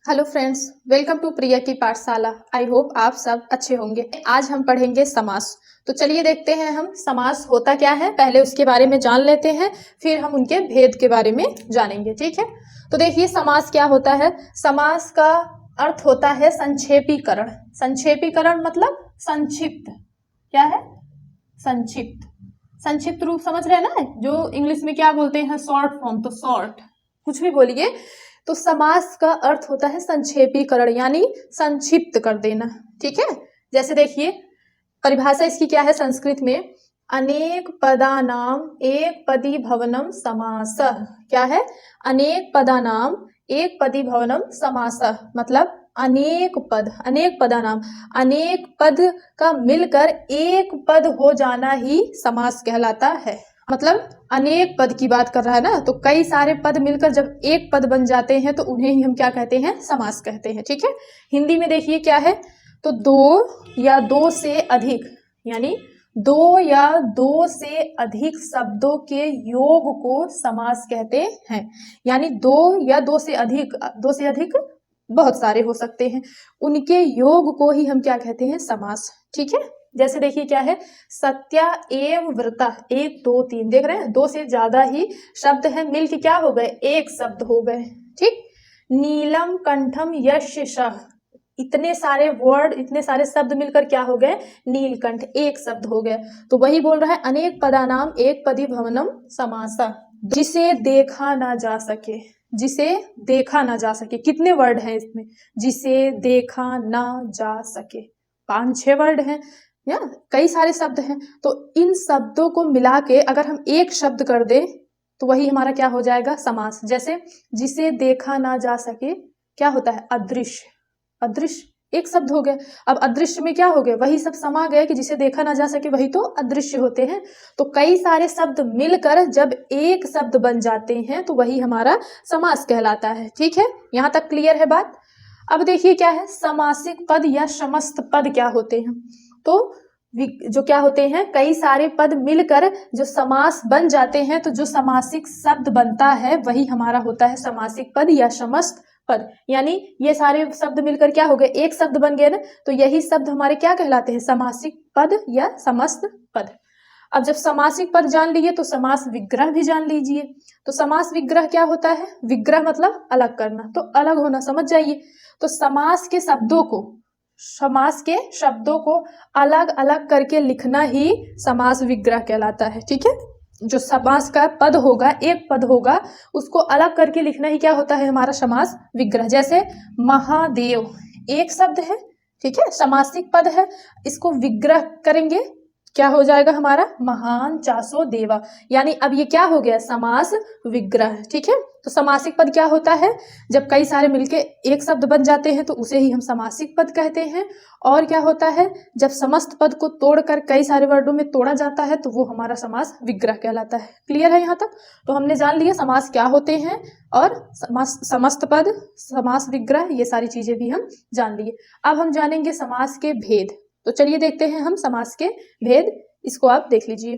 Hello friends, welcome to प्रिया की पाठशाला। I hope आप सब अच्छे होंगे। आज हम पढ़ेंगे समास। तो चलिए देखते हैं हम समास होता क्या है, पहले उसके बारे में जान लेते हैं, फिर हम उनके भेद के बारे में जानेंगे। ठीक है, तो देखिए समास क्या होता है। समास का अर्थ होता है संक्षेपीकरण। संक्षेपीकरण मतलब संक्षिप्त। क्या है? संक्षिप्त। संक्षिप्त रूप समझ रहे हैं ना, जो इंग्लिश में क्या बोलते हैं, शॉर्ट फॉर्म। तो शॉर्ट कुछ भी बोलिए। तो समास का अर्थ होता है संक्षेपीकरण, यानी संक्षिप्त कर देना। ठीक है, जैसे देखिए परिभाषा इसकी क्या है संस्कृत में, अनेक पदानाम एक पदी भवनम समासः। क्या है? अनेक पदानाम एक पदी भवनम समासः, मतलब अनेक पद, अनेक पदानाम, अनेक पद का मिलकर एक पद हो जाना ही समास कहलाता है। मतलब अनेक पद की बात कर रहा है ना, तो कई सारे पद मिलकर जब एक पद बन जाते हैं तो उन्हें ही हम क्या कहते हैं, समास कहते हैं। ठीक है, हिंदी में देखिए क्या है, तो दो या दो से अधिक, यानी दो या दो से अधिक शब्दों के योग को समास कहते हैं। यानी दो या दो से अधिक बहुत सारे हो सकते हैं, उनके योग को ही हम क्या कहते हैं, समास। ठीक है, जैसे देखिए क्या है, सत्या एव व्रता, एक दो तीन, देख रहे हैं दो से ज्यादा ही शब्द हैं, मिलके क्या हो गए, एक शब्द हो गए। ठीक, नीलम कंठम यश शाह, इतने सारे वर्ड, इतने सारे शब्द मिलकर क्या हो गए, नीलकंठ, एक शब्द हो गया। तो वही बोल रहा है, अनेक पदानाम एक पदी भवनम समासा, जिसे देखा ना जा सके। जिसे देखा ना जा सके, कितने वर्ड हैं इसमें, जिसे देखा ना जा सके, 5-6 वर्ड हैं या कई सारे शब्द हैं। तो इन शब्दों को मिला के अगर हम एक शब्द कर दे तो वही हमारा क्या हो जाएगा, समास। जैसे जिसे देखा ना जा सके क्या होता है, अदृश्य। अदृश्य एक शब्द हो गया। अब अदृश्य में क्या हो गया, वही सब समा गए कि जिसे देखा ना जा सके, वही तो अदृश्य होते हैं। तो कई सारे शब्द मिलकर जब एक शब्द बन जाते हैं तो वही हमारा समास कहलाता है। ठीक है, यहां तक क्लियर है बात। अब देखिए क्या है, समासिक पद या समस्त पद क्या होते हैं। तो जो क्या होते हैं, कई सारे पद मिलकर जो समास बन जाते हैं, तो जो समासिक शब्द बनता है वही हमारा होता है समासिक पद या समस्त पद। यानी ये सारे शब्द मिलकर क्या हो गए, एक शब्द बन गए ना, तो यही शब्द हमारे क्या कहलाते हैं, समासिक पद या समस्त पद। अब जब समासिक पद जान लिए तो समास विग्रह भी जान लीजिए। तो समास विग्रह क्या होता है, विग्रह मतलब अलग करना, तो अलग होना समझ जाइए। तो समास के शब्दों को अलग अलग करके लिखना ही समास विग्रह कहलाता है। ठीक है, जो समास का पद होगा, एक पद होगा, उसको अलग करके लिखना ही क्या होता है, हमारा समास विग्रह। जैसे महादेव एक शब्द है, ठीक है, समासिक पद है, इसको विग्रह करेंगे क्या हो जाएगा हमारा, महान चासो देवा। यानी अब ये क्या हो गया, समास विग्रह। ठीक है, तो समासिक पद क्या होता है, जब कई सारे मिलके एक शब्द बन जाते हैं तो उसे ही हम समासिक पद कहते हैं। और क्या होता है, जब समस्त पद को तोड़कर कई सारे वर्डों में तोड़ा जाता है तो वो हमारा समास विग्रह कहलाता है। क्लियर है यहाँ तक? तो हमने जान लिया समास क्या होते हैं, और समस्त पद, समास विग्रह, ये सारी चीजें भी हम जान लिए। अब हम जानेंगे समास के भेद। तो चलिए देखते हैं हम समास के भेद, इसको आप देख लीजिए।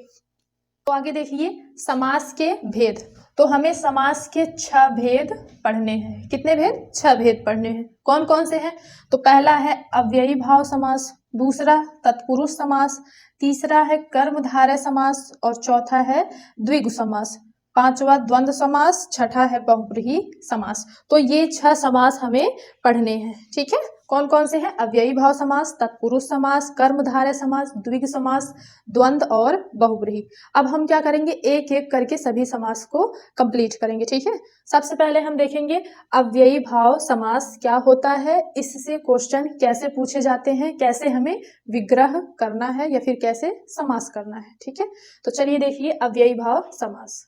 तो आगे देखिए समास के भेद। तो हमें समास के 6 भेद पढ़ने हैं। कितने भेद? 6 भेद पढ़ने हैं। कौन कौन से हैं? तो पहला है अव्ययी भाव समास, दूसरा तत्पुरुष समास, तीसरा है कर्मधारय समास, और चौथा है द्विगु समास, पांचवा द्वंद्व समास, छठा है बहुब्रीहि समास। तो ये 6 समास हमें पढ़ने हैं। ठीक है, कौन कौन से हैं? अव्ययी भाव समास, तत्पुरुष समास, कर्मधारय समास, द्विगु समास, द्वंद्व और बहुब्रीहि। अब हम क्या करेंगे, एक एक करके सभी समास को कंप्लीट करेंगे। ठीक है, सबसे पहले हम देखेंगे अव्ययी भाव समास क्या होता है, इससे क्वेश्चन कैसे पूछे जाते हैं, कैसे हमें विग्रह करना है या फिर कैसे समास करना है। ठीक है, तो चलिए देखिए अव्ययी भाव समास।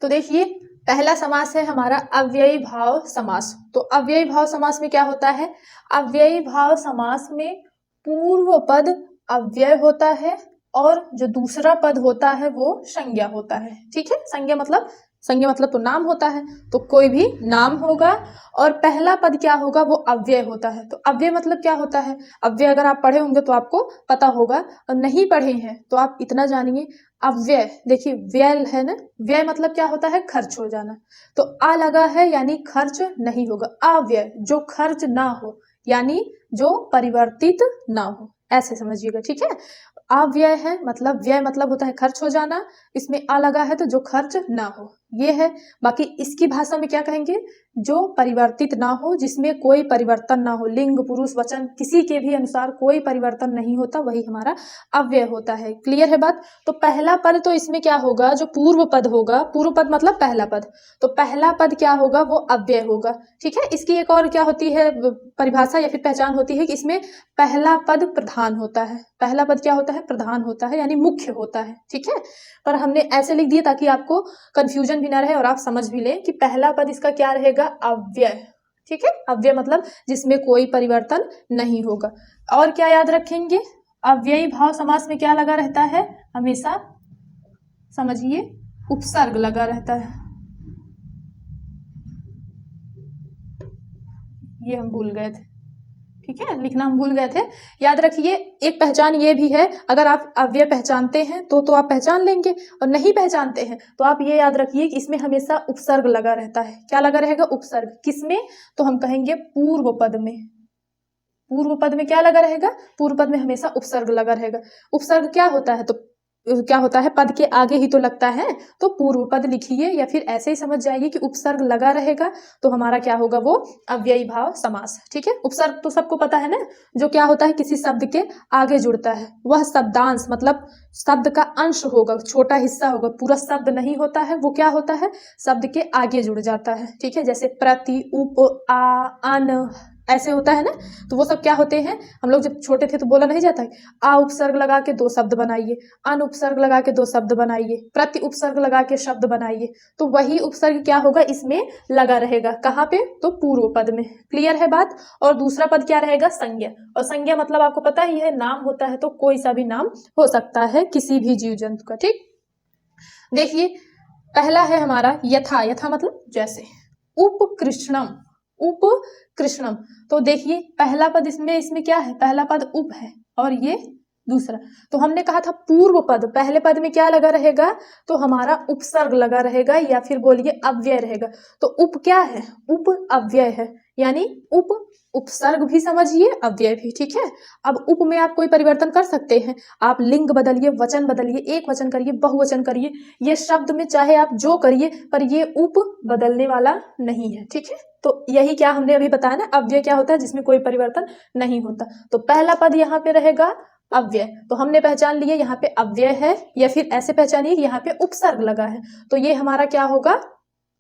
तो देखिए पहला समास है हमारा अव्ययी भाव समास। तो अव्ययी भाव समास में क्या होता है, अव्ययी भाव समास में पूर्व पद अव्यय होता है और जो दूसरा पद होता है वो संज्ञा होता है। ठीक है, संज्ञा मतलब संज्ञा मतलब तो नाम होता है, तो कोई भी नाम होगा और पहला पद क्या होगा, वो अव्यय होता है। तो अव्यय मतलब क्या होता है, अव्यय अगर आप पढ़े होंगे तो आपको पता होगा, और नहीं पढ़े हैं तो आप इतना जानिए, अव्यय देखिए व्यय है ना, व्यय मतलब क्या होता है, खर्च हो जाना। तो आ लगा है यानी खर्च नहीं होगा, अव्यय जो खर्च ना हो यानी जो परिवर्तित ना हो, ऐसे समझिएगा, ठीक है। अव्यय है मतलब व्यय मतलब होता है खर्च हो जाना, इसमें आ लगा है तो जो खर्च ना हो ये है। बाकी इसकी भाषा में क्या कहेंगे, जो परिवर्तित ना हो, जिसमें कोई परिवर्तन ना हो, लिंग पुरुष वचन किसी के भी अनुसार कोई परिवर्तन नहीं होता, वही हमारा अव्यय होता है। क्लियर है बात। तो पहला पद तो इसमें क्या होगा, जो पूर्व पद होगा, पूर्व पद मतलब पहला पद, तो पहला पद क्या होगा, वो अव्यय होगा, ठीक है। इसकी एक और क्या होती है परिभाषा या फिर पहचान होती है कि इसमें पहला पद प्रधान होता है। पहला पद क्या होता है, प्रधान होता है यानी मुख्य होता है, ठीक है। पर हमने ऐसे लिख दिया ताकि आपको कंफ्यूजन भी ना रहे और आप समझ भी लें कि पहला पद इसका क्या रहेगा, अव्यय, ठीक है। अव्यय मतलब जिसमें कोई परिवर्तन नहीं होगा। और क्या याद रखेंगे, अव्ययी भाव समास में क्या लगा रहता है, हमेशा समझिए उपसर्ग लगा रहता है। ये हम भूल गए थे, ठीक है, लिखना हम भूल गए थे, याद रखिए। एक पहचान ये भी है, अगर आप अव्यय पहचानते हैं तो आप पहचान लेंगे, और नहीं पहचानते हैं तो आप ये याद रखिए कि इसमें हमेशा उपसर्ग लगा रहता है। क्या लगा रहेगा, उपसर्ग। किसमें, तो हम कहेंगे पूर्व पद में। पूर्व पद में क्या लगा रहेगा, पूर्व पद में हमेशा उपसर्ग लगा रहेगा। उपसर्ग क्या होता है, तो क्या होता है, पद के आगे ही तो लगता है, तो पूर्व पद लिखिए, या फिर ऐसे ही समझ जाइए कि उपसर्ग लगा रहेगा तो हमारा क्या होगा, वो अव्ययी भाव समास, ठीक है। उपसर्ग तो सबको पता है ना, जो क्या होता है, किसी शब्द के आगे जुड़ता है, वह शब्दांश मतलब शब्द का अंश होगा, छोटा हिस्सा होगा, पूरा शब्द नहीं होता है, वो क्या होता है, शब्द के आगे जुड़ जाता है, ठीक है। जैसे प्रति, उप, आ, अन, ऐसे होता है ना, तो वो सब क्या होते हैं, हम लोग जब छोटे थे तो बोला नहीं जाता है, आ उपसर्ग लगा के दो शब्द बनाइए, अन उपसर्ग लगा के दो शब्द बनाइए, प्रति उपसर्ग लगा के शब्द बनाइए, तो वही उपसर्ग क्या होगा, इसमें लगा रहेगा। कहाँ पे, तो पूर्व पद में। क्लियर है बात। और दूसरा पद क्या रहेगा, संज्ञा। और संज्ञा मतलब आपको पता ही है, नाम होता है, तो कोई सा भी नाम हो सकता है किसी भी जीव जंतु का, ठीक। देखिए पहला है हमारा यथा, यथा मतलब जैसे, उपकृष्णम, उपकृष्णम, तो देखिए पहला पद इसमें क्या है, पहला पद उप है और ये दूसरा, तो हमने कहा था पूर्व पद, पहले पद में क्या लगा रहेगा, तो हमारा उपसर्ग लगा रहेगा, या फिर बोलिए अव्यय रहेगा। तो उप क्या है, उप अव्यय है, यानी उप उपसर्ग भी समझिए, अव्यय भी, ठीक है। अब उप में आप कोई परिवर्तन कर सकते हैं, आप लिंग बदलिए, वचन बदलिए, एक वचन करिए, बहुवचन करिए, ये शब्द में चाहे आप जो करिए, पर ये उप बदलने वाला नहीं है, ठीक है। तो यही क्या हमने अभी बताया ना, अव्यय क्या होता है, जिसमें कोई परिवर्तन नहीं होता। तो पहला पद यहाँ पे रहेगा अव्यय, तो हमने पहचान लिए यहाँ पे अव्यय है, या फिर ऐसे पहचानिए यहाँ पे उपसर्ग लगा है, तो ये हमारा क्या होगा,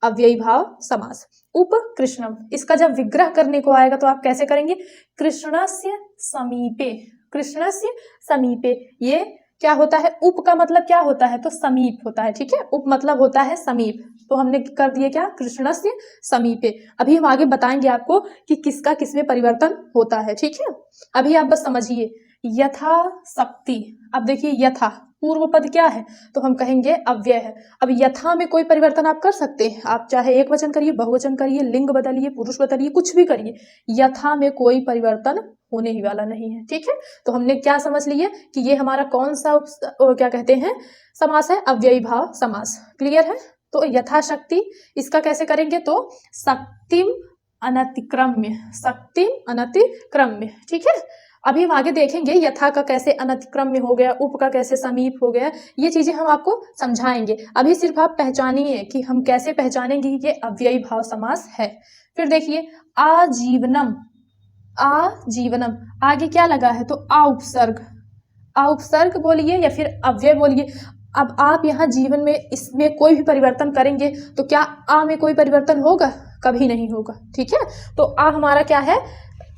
अव्ययी भाव समास। उपकृष्णम, इसका जब विग्रह करने को आएगा तो आप कैसे करेंगे, कृष्णस्य समीपे, कृष्णस्य समीपे, ये क्या होता है, उप का मतलब क्या होता है, तो समीप होता है, ठीक है। उप मतलब होता है समीप, तो हमने कर दिया क्या, कृष्णस्य समीपे। अभी हम आगे बताएंगे आपको कि किसका किसमें परिवर्तन होता है, ठीक है। अभी आप बस समझिए, यथा शक्ति। अब देखिए यथा पूर्व पद क्या है, तो हम कहेंगे अव्यय है। अब यथा में कोई परिवर्तन आप कर सकते हैं, आप चाहे एक वचन करिए, बहुवचन करिए, लिंग बदलिए, पुरुष बदलिए, कुछ भी करिए, यथा में कोई परिवर्तन होने ही वाला नहीं है, ठीक है। तो हमने क्या समझ लिया कि ये हमारा कौन सा क्या कहते हैं, समास है, अव्ययी भाव समास। क्लियर है। तो यथाशक्ति, इसका कैसे करेंगे, तो शक्तिम अनतिक्रम्य, शक्तिम अनतिक्रम्य, ठीक है। अभी हम आगे देखेंगे यथा का कैसे अनतिक्रम्य हो गया, उप का कैसे समीप हो गया, ये चीजें हम आपको समझाएंगे। अभी सिर्फ आप पहचानिए कि हम कैसे पहचानेंगे ये अव्ययी भाव समास है। फिर देखिए आजीवनम, आजीवनम, आगे क्या लगा है, तो आ उपसर्ग, आ उपसर्ग बोलिए या फिर अव्यय बोलिए। अब आप यहाँ जीवन में इसमें कोई भी परिवर्तन करेंगे तो क्या आ में कोई परिवर्तन होगा, कभी नहीं होगा, ठीक है। तो आ हमारा क्या है,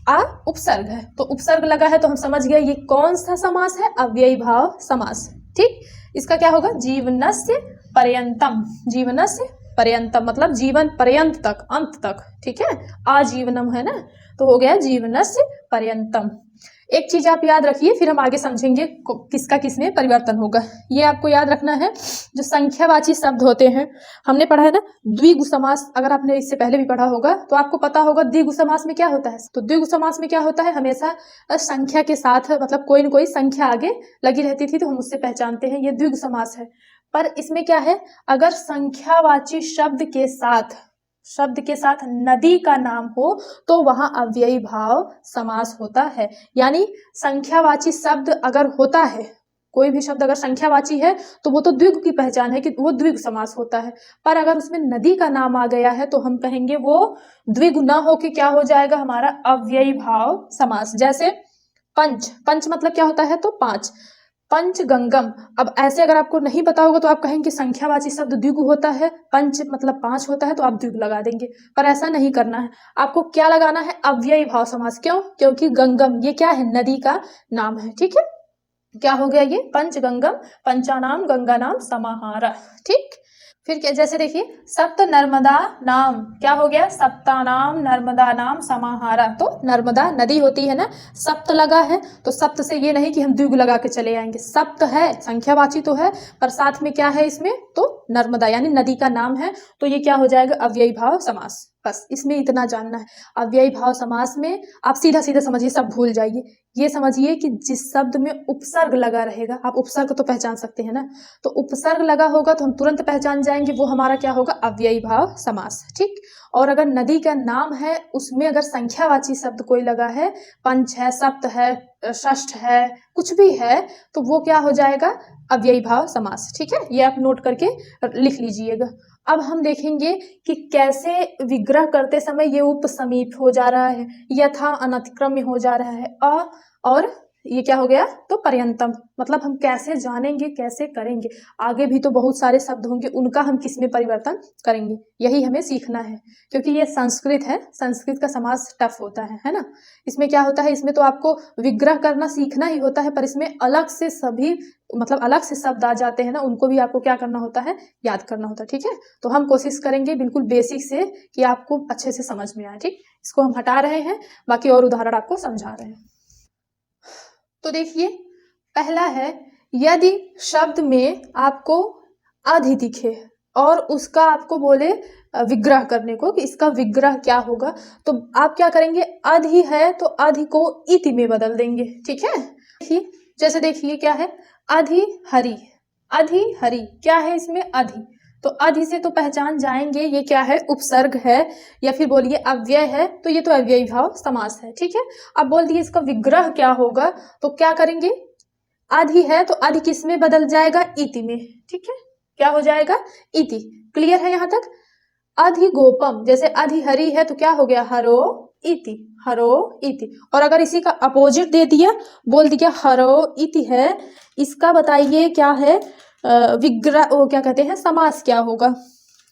आ उपसर्ग है, तो उपसर्ग लगा है तो हम समझ गए ये कौन सा समास है, अव्ययी भाव समास, ठीक। इसका क्या होगा, जीवनस्य पर्यंतम, जीवनस्य पर्यंतम मतलब जीवन पर्यंत तक, अंत तक, ठीक है, आजीवनम है ना, तो हो गया जीवनस्य पर्यंतम। एक चीज आप याद रखिए, फिर हम आगे समझेंगे किसका किसमें परिवर्तन होगा। ये आपको याद रखना है, जो संख्यावाची शब्द होते हैं, हमने पढ़ा है ना द्विगु समास, अगर आपने इससे पहले भी पढ़ा होगा तो आपको पता होगा द्विगु समास में क्या होता है। तो द्विगु समास में क्या होता है, हमेशा संख्या के साथ मतलब कोई न कोई संख्या आगे लगी रहती थी, तो हम उससे पहचानते हैं ये द्विगु समास है। पर इसमें क्या है, अगर संख्यावाची शब्द के साथ नदी का नाम हो तो वहां अव्ययी भाव समास होता है। यानी संख्यावाची शब्द अगर होता है, कोई भी शब्द अगर संख्यावाची है तो वो तो द्विगु की पहचान है कि वो द्विगु समास होता है। पर अगर उसमें नदी का नाम आ गया है तो हम कहेंगे वो द्विगु ना होके क्या हो जाएगा, हमारा अव्ययी भाव समास। जैसे पंच मतलब क्या होता है, तो पांच, पंचगंगम। अब ऐसे अगर आपको नहीं पता होगा तो आप कहेंगे संख्यावाची शब्द द्विगु होता है, पंच मतलब पांच होता है, तो आप द्विगु लगा देंगे। पर ऐसा नहीं करना है, आपको क्या लगाना है, अव्ययी भाव समास। क्यों? क्योंकि गंगम ये क्या है, नदी का नाम है, ठीक है। क्या हो गया ये, पंचगंगम पंचानाम गंगा नाम समाहारा, ठीक। फिर क्या, जैसे देखिए सप्त नर्मदा नाम, क्या हो गया, सप्तानाम नर्मदा नाम समाहारा। तो नर्मदा नदी होती है ना, सप्त लगा है, तो सप्त से ये नहीं कि हम द्विगु लगा के चले आएंगे, सप्त है संख्यावाची तो है, पर साथ में क्या है इसमें, तो नर्मदा यानी नदी का नाम है, तो ये क्या हो जाएगा, अव्ययी भाव समास। बस इसमें इतना जानना है। अव्ययी भाव समास में आप सीधा सीधा समझिए, सब भूल जाइए। ये समझिए कि जिस शब्द में उपसर्ग लगा रहेगा, आप उपसर्ग तो पहचान सकते हैं ना, तो उपसर्ग लगा होगा तो हम तुरंत पहचान जाएंगे, वो हमारा क्या होगा, अव्ययी भाव समास, ठीक। और अगर नदी का नाम है, उसमें अगर संख्यावाची शब्द कोई लगा है, पंच है, सप्त है, षष्ठ है, कुछ भी है, तो वो क्या हो जाएगा, अव्ययी भाव समास, ठीक है। ये आप नोट करके लिख लीजिएगा। अब हम देखेंगे कि कैसे विग्रह करते समय ये उपसमीप हो जा रहा है, यथा अनतिक्रम्य हो जा रहा है, और ये क्या हो गया, तो पर्यंतम। मतलब हम कैसे जानेंगे, कैसे करेंगे, आगे भी तो बहुत सारे शब्द होंगे, उनका हम किस में परिवर्तन करेंगे, यही हमें सीखना है। क्योंकि ये संस्कृत है, संस्कृत का समास टफ होता है ना। इसमें क्या होता है, इसमें तो आपको विग्रह करना सीखना ही होता है, पर इसमें अलग से सभी मतलब अलग से शब्द आ जाते हैं ना, उनको भी आपको क्या करना होता है, याद करना होता है, ठीक है। तो हम कोशिश करेंगे बिल्कुल बेसिक से कि आपको अच्छे से समझ में आए, ठीक। इसको हम हटा रहे हैं, बाकी और उदाहरण आपको समझा रहे हैं। तो देखिए पहला है, यदि शब्द में आपको अधि दिखे और उसका आपको बोले विग्रह करने को कि इसका विग्रह क्या होगा, तो आप क्या करेंगे, अधि है तो अधि को इति में बदल देंगे, ठीक है। देखिए जैसे देखिए क्या है, अधि हरि, अधि हरि क्या है इसमें, अधि, तो अधि से तो पहचान जाएंगे ये क्या है, उपसर्ग है, या फिर बोलिए अव्यय है, तो ये तो अव्ययी भाव समास है, ठीक है। अब बोल दिए इसका विग्रह क्या होगा, तो क्या करेंगे, अधि है तो अधि किस में बदल जाएगा, इति में, ठीक है। क्या हो जाएगा, इति। क्लियर है यहाँ तक। अधिगोपम, जैसे अधि हरि है तो क्या हो गया, हरो इति, हरो इति। और अगर इसी का अपोजिट दे दिया, बोल दिया हरो इति है, इसका बताइए क्या है, विग्रह, वो क्या कहते हैं, समास क्या होगा,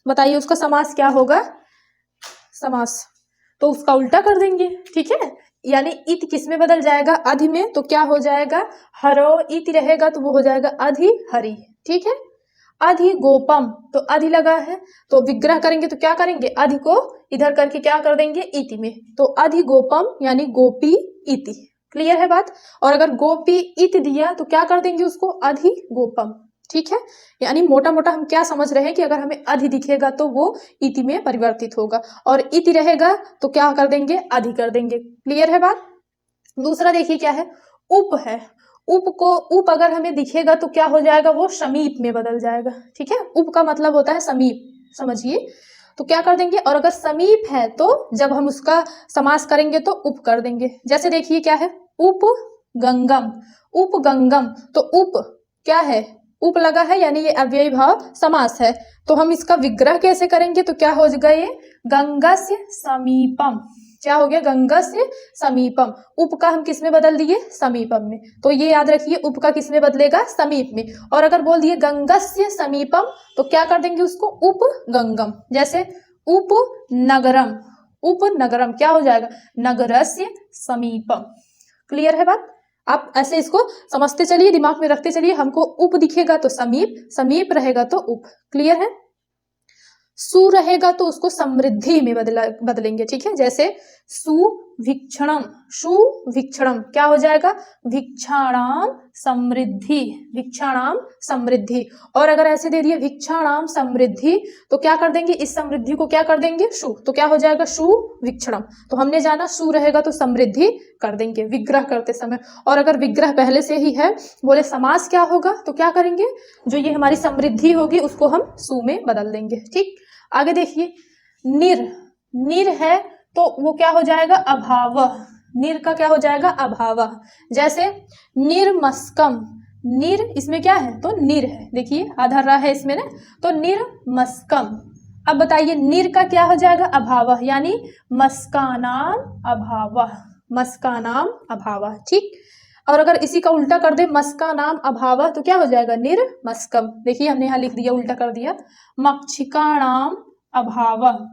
बताइए उसका समास क्या होगा, समास तो उसका उल्टा कर देंगे, ठीक है। यानी इत किस में बदल जाएगा, अधि में, तो क्या हो जाएगा, हरो इति रहेगा तो वो हो जाएगा अधि हरि, ठीक है। अधि गोपम, तो अधि लगा है तो विग्रह करेंगे तो क्या करेंगे, अधि को इधर करके क्या कर देंगे, इति में, तो अधि गोपम यानी गोपी इति। क्लियर है बात। और अगर गोपी इति दिया तो क्या कर देंगे उसको, अधि गोपम, ठीक है। यानी मोटा मोटा हम क्या समझ रहे हैं कि अगर हमें अधि दिखेगा तो वो इति में परिवर्तित होगा, और इति रहेगा तो क्या कर देंगे, अधि कर देंगे। क्लियर है बात। दूसरा देखिए क्या है, उप है, उप अगर हमें दिखेगा तो क्या हो जाएगा, वो समीप में बदल जाएगा, ठीक है। उप का मतलब होता है समीप, समझिए, तो क्या कर देंगे, और अगर समीप है तो जब हम उसका समास करेंगे तो उप कर देंगे। जैसे देखिए क्या है, उपगंगम, उपगंगम, तो उप क्या है, उप लगा है यानी ये अव्ययी भाव समास है, तो हम इसका विग्रह कैसे करेंगे, तो क्या हो जाएगा, ये गंगस्य समीपम, क्या हो गया, गंगस्य समीपम। उप का हम किस में बदल दिए, समीपम में, तो ये याद रखिए उप का किस में बदलेगा, समीप में। और अगर बोल दिए गंगस्य समीपम तो क्या कर देंगे उसको, उपगंगम। जैसे उपनगरम, उपनगरम क्या हो जाएगा, नगरस्य समीपम। क्लियर है बात। आप ऐसे इसको समझते चलिए, दिमाग में रखते चलिए, हमको उप दिखेगा तो समीप, समीप रहेगा तो उप। क्लियर है। सु रहेगा तो उसको समृद्धि में बदलेंगे, ठीक है। जैसे सुभिक्षणम, सुभिक्षणम क्या हो जाएगा, भिक्षाणाम समृद्धि, भिक्षाणाम समृद्धि। और अगर ऐसे दे दिए भिक्षाणाम समृद्धि तो क्या कर देंगे, इस समृद्धि को क्या कर देंगे, सु, तो क्या हो जाएगा सुभिक्षणम। तो हमने जाना सु रहेगा तो समृद्धि कर देंगे विग्रह करते समय। और अगर विग्रह पहले से ही है, बोले समास क्या होगा, तो क्या करेंगे, जो ये हमारी समृद्धि होगी उसको हम सु में बदल देंगे, ठीक। आगे देखिए, निर, निर है तो वो क्या हो जाएगा, अभाव, निर का क्या हो जाएगा, अभाव। जैसे निर्मस्कम, निर इसमें क्या है, तो निर है, देखिए आधा रा है इसमें ना, तो निर्मस्कम। अब बताइए निर का क्या हो जाएगा, अभाव, यानी मस्कानाम अभाव, मस्कानाम अभाव, ठीक। और अगर इसी का उल्टा कर दे, मस्का नाम अभाव, तो क्या हो जाएगा, निर्मस्कम। देखिए हमने यहाँ लिख दिया, उल्टा कर दिया, मक्षिकाणाम अभाव,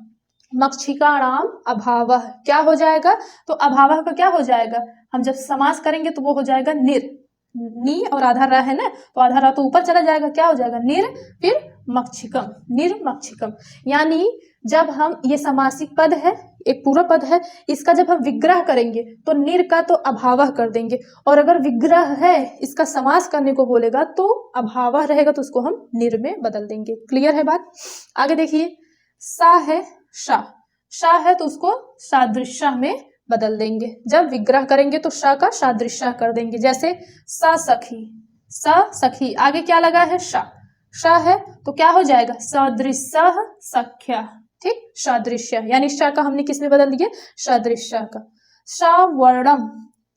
मक्षिकाणाम अभाव क्या हो जाएगा, तो अभाव का क्या हो जाएगा, हम जब समास करेंगे तो वो हो जाएगा निर, नी और आधा रा है ना, तो आधा रा तो ऊपर चला जाएगा, क्या हो जाएगा निर, फिर मक्षिकम, निर्मक्षिकम। यानी जब हम, ये समासिक पद है, एक पूरा पद है, इसका जब हम विग्रह करेंगे तो निर का तो अभाव कर देंगे, और अगर विग्रह है इसका समास करने को बोलेगा तो अभाव रहेगा तो उसको हम निर में बदल देंगे। क्लियर है बात। आगे देखिए, सा है, शा, शा है तो उसको सादृश्य में बदल देंगे, जब विग्रह करेंगे तो शा का सादृश्य कर देंगे। जैसे सा सखी, सा सखी, आगे क्या लगा है, शा, शा है तो क्या हो जाएगा, सदृश्य सख्या, ठीक, सादृश्य, यानी शा का हमने किस में बदल दिया, सादृश्य का। सावर्णम,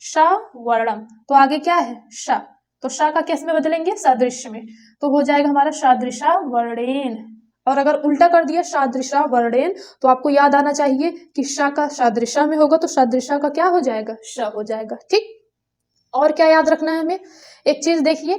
सावर्णम तो आगे क्या है, शा, तो शा का किस में बदलेंगे, सादृश्य में, तो हो जाएगा हमारा सादृशा वर्णेन। और अगर उल्टा कर दिया सादृशा वर्णेन तो आपको याद आना चाहिए कि शा का सादृशा में होगा तो सादृशा का क्या हो जाएगा, श हो जाएगा, ठीक। और क्या याद रखना है हमें, एक चीज देखिए,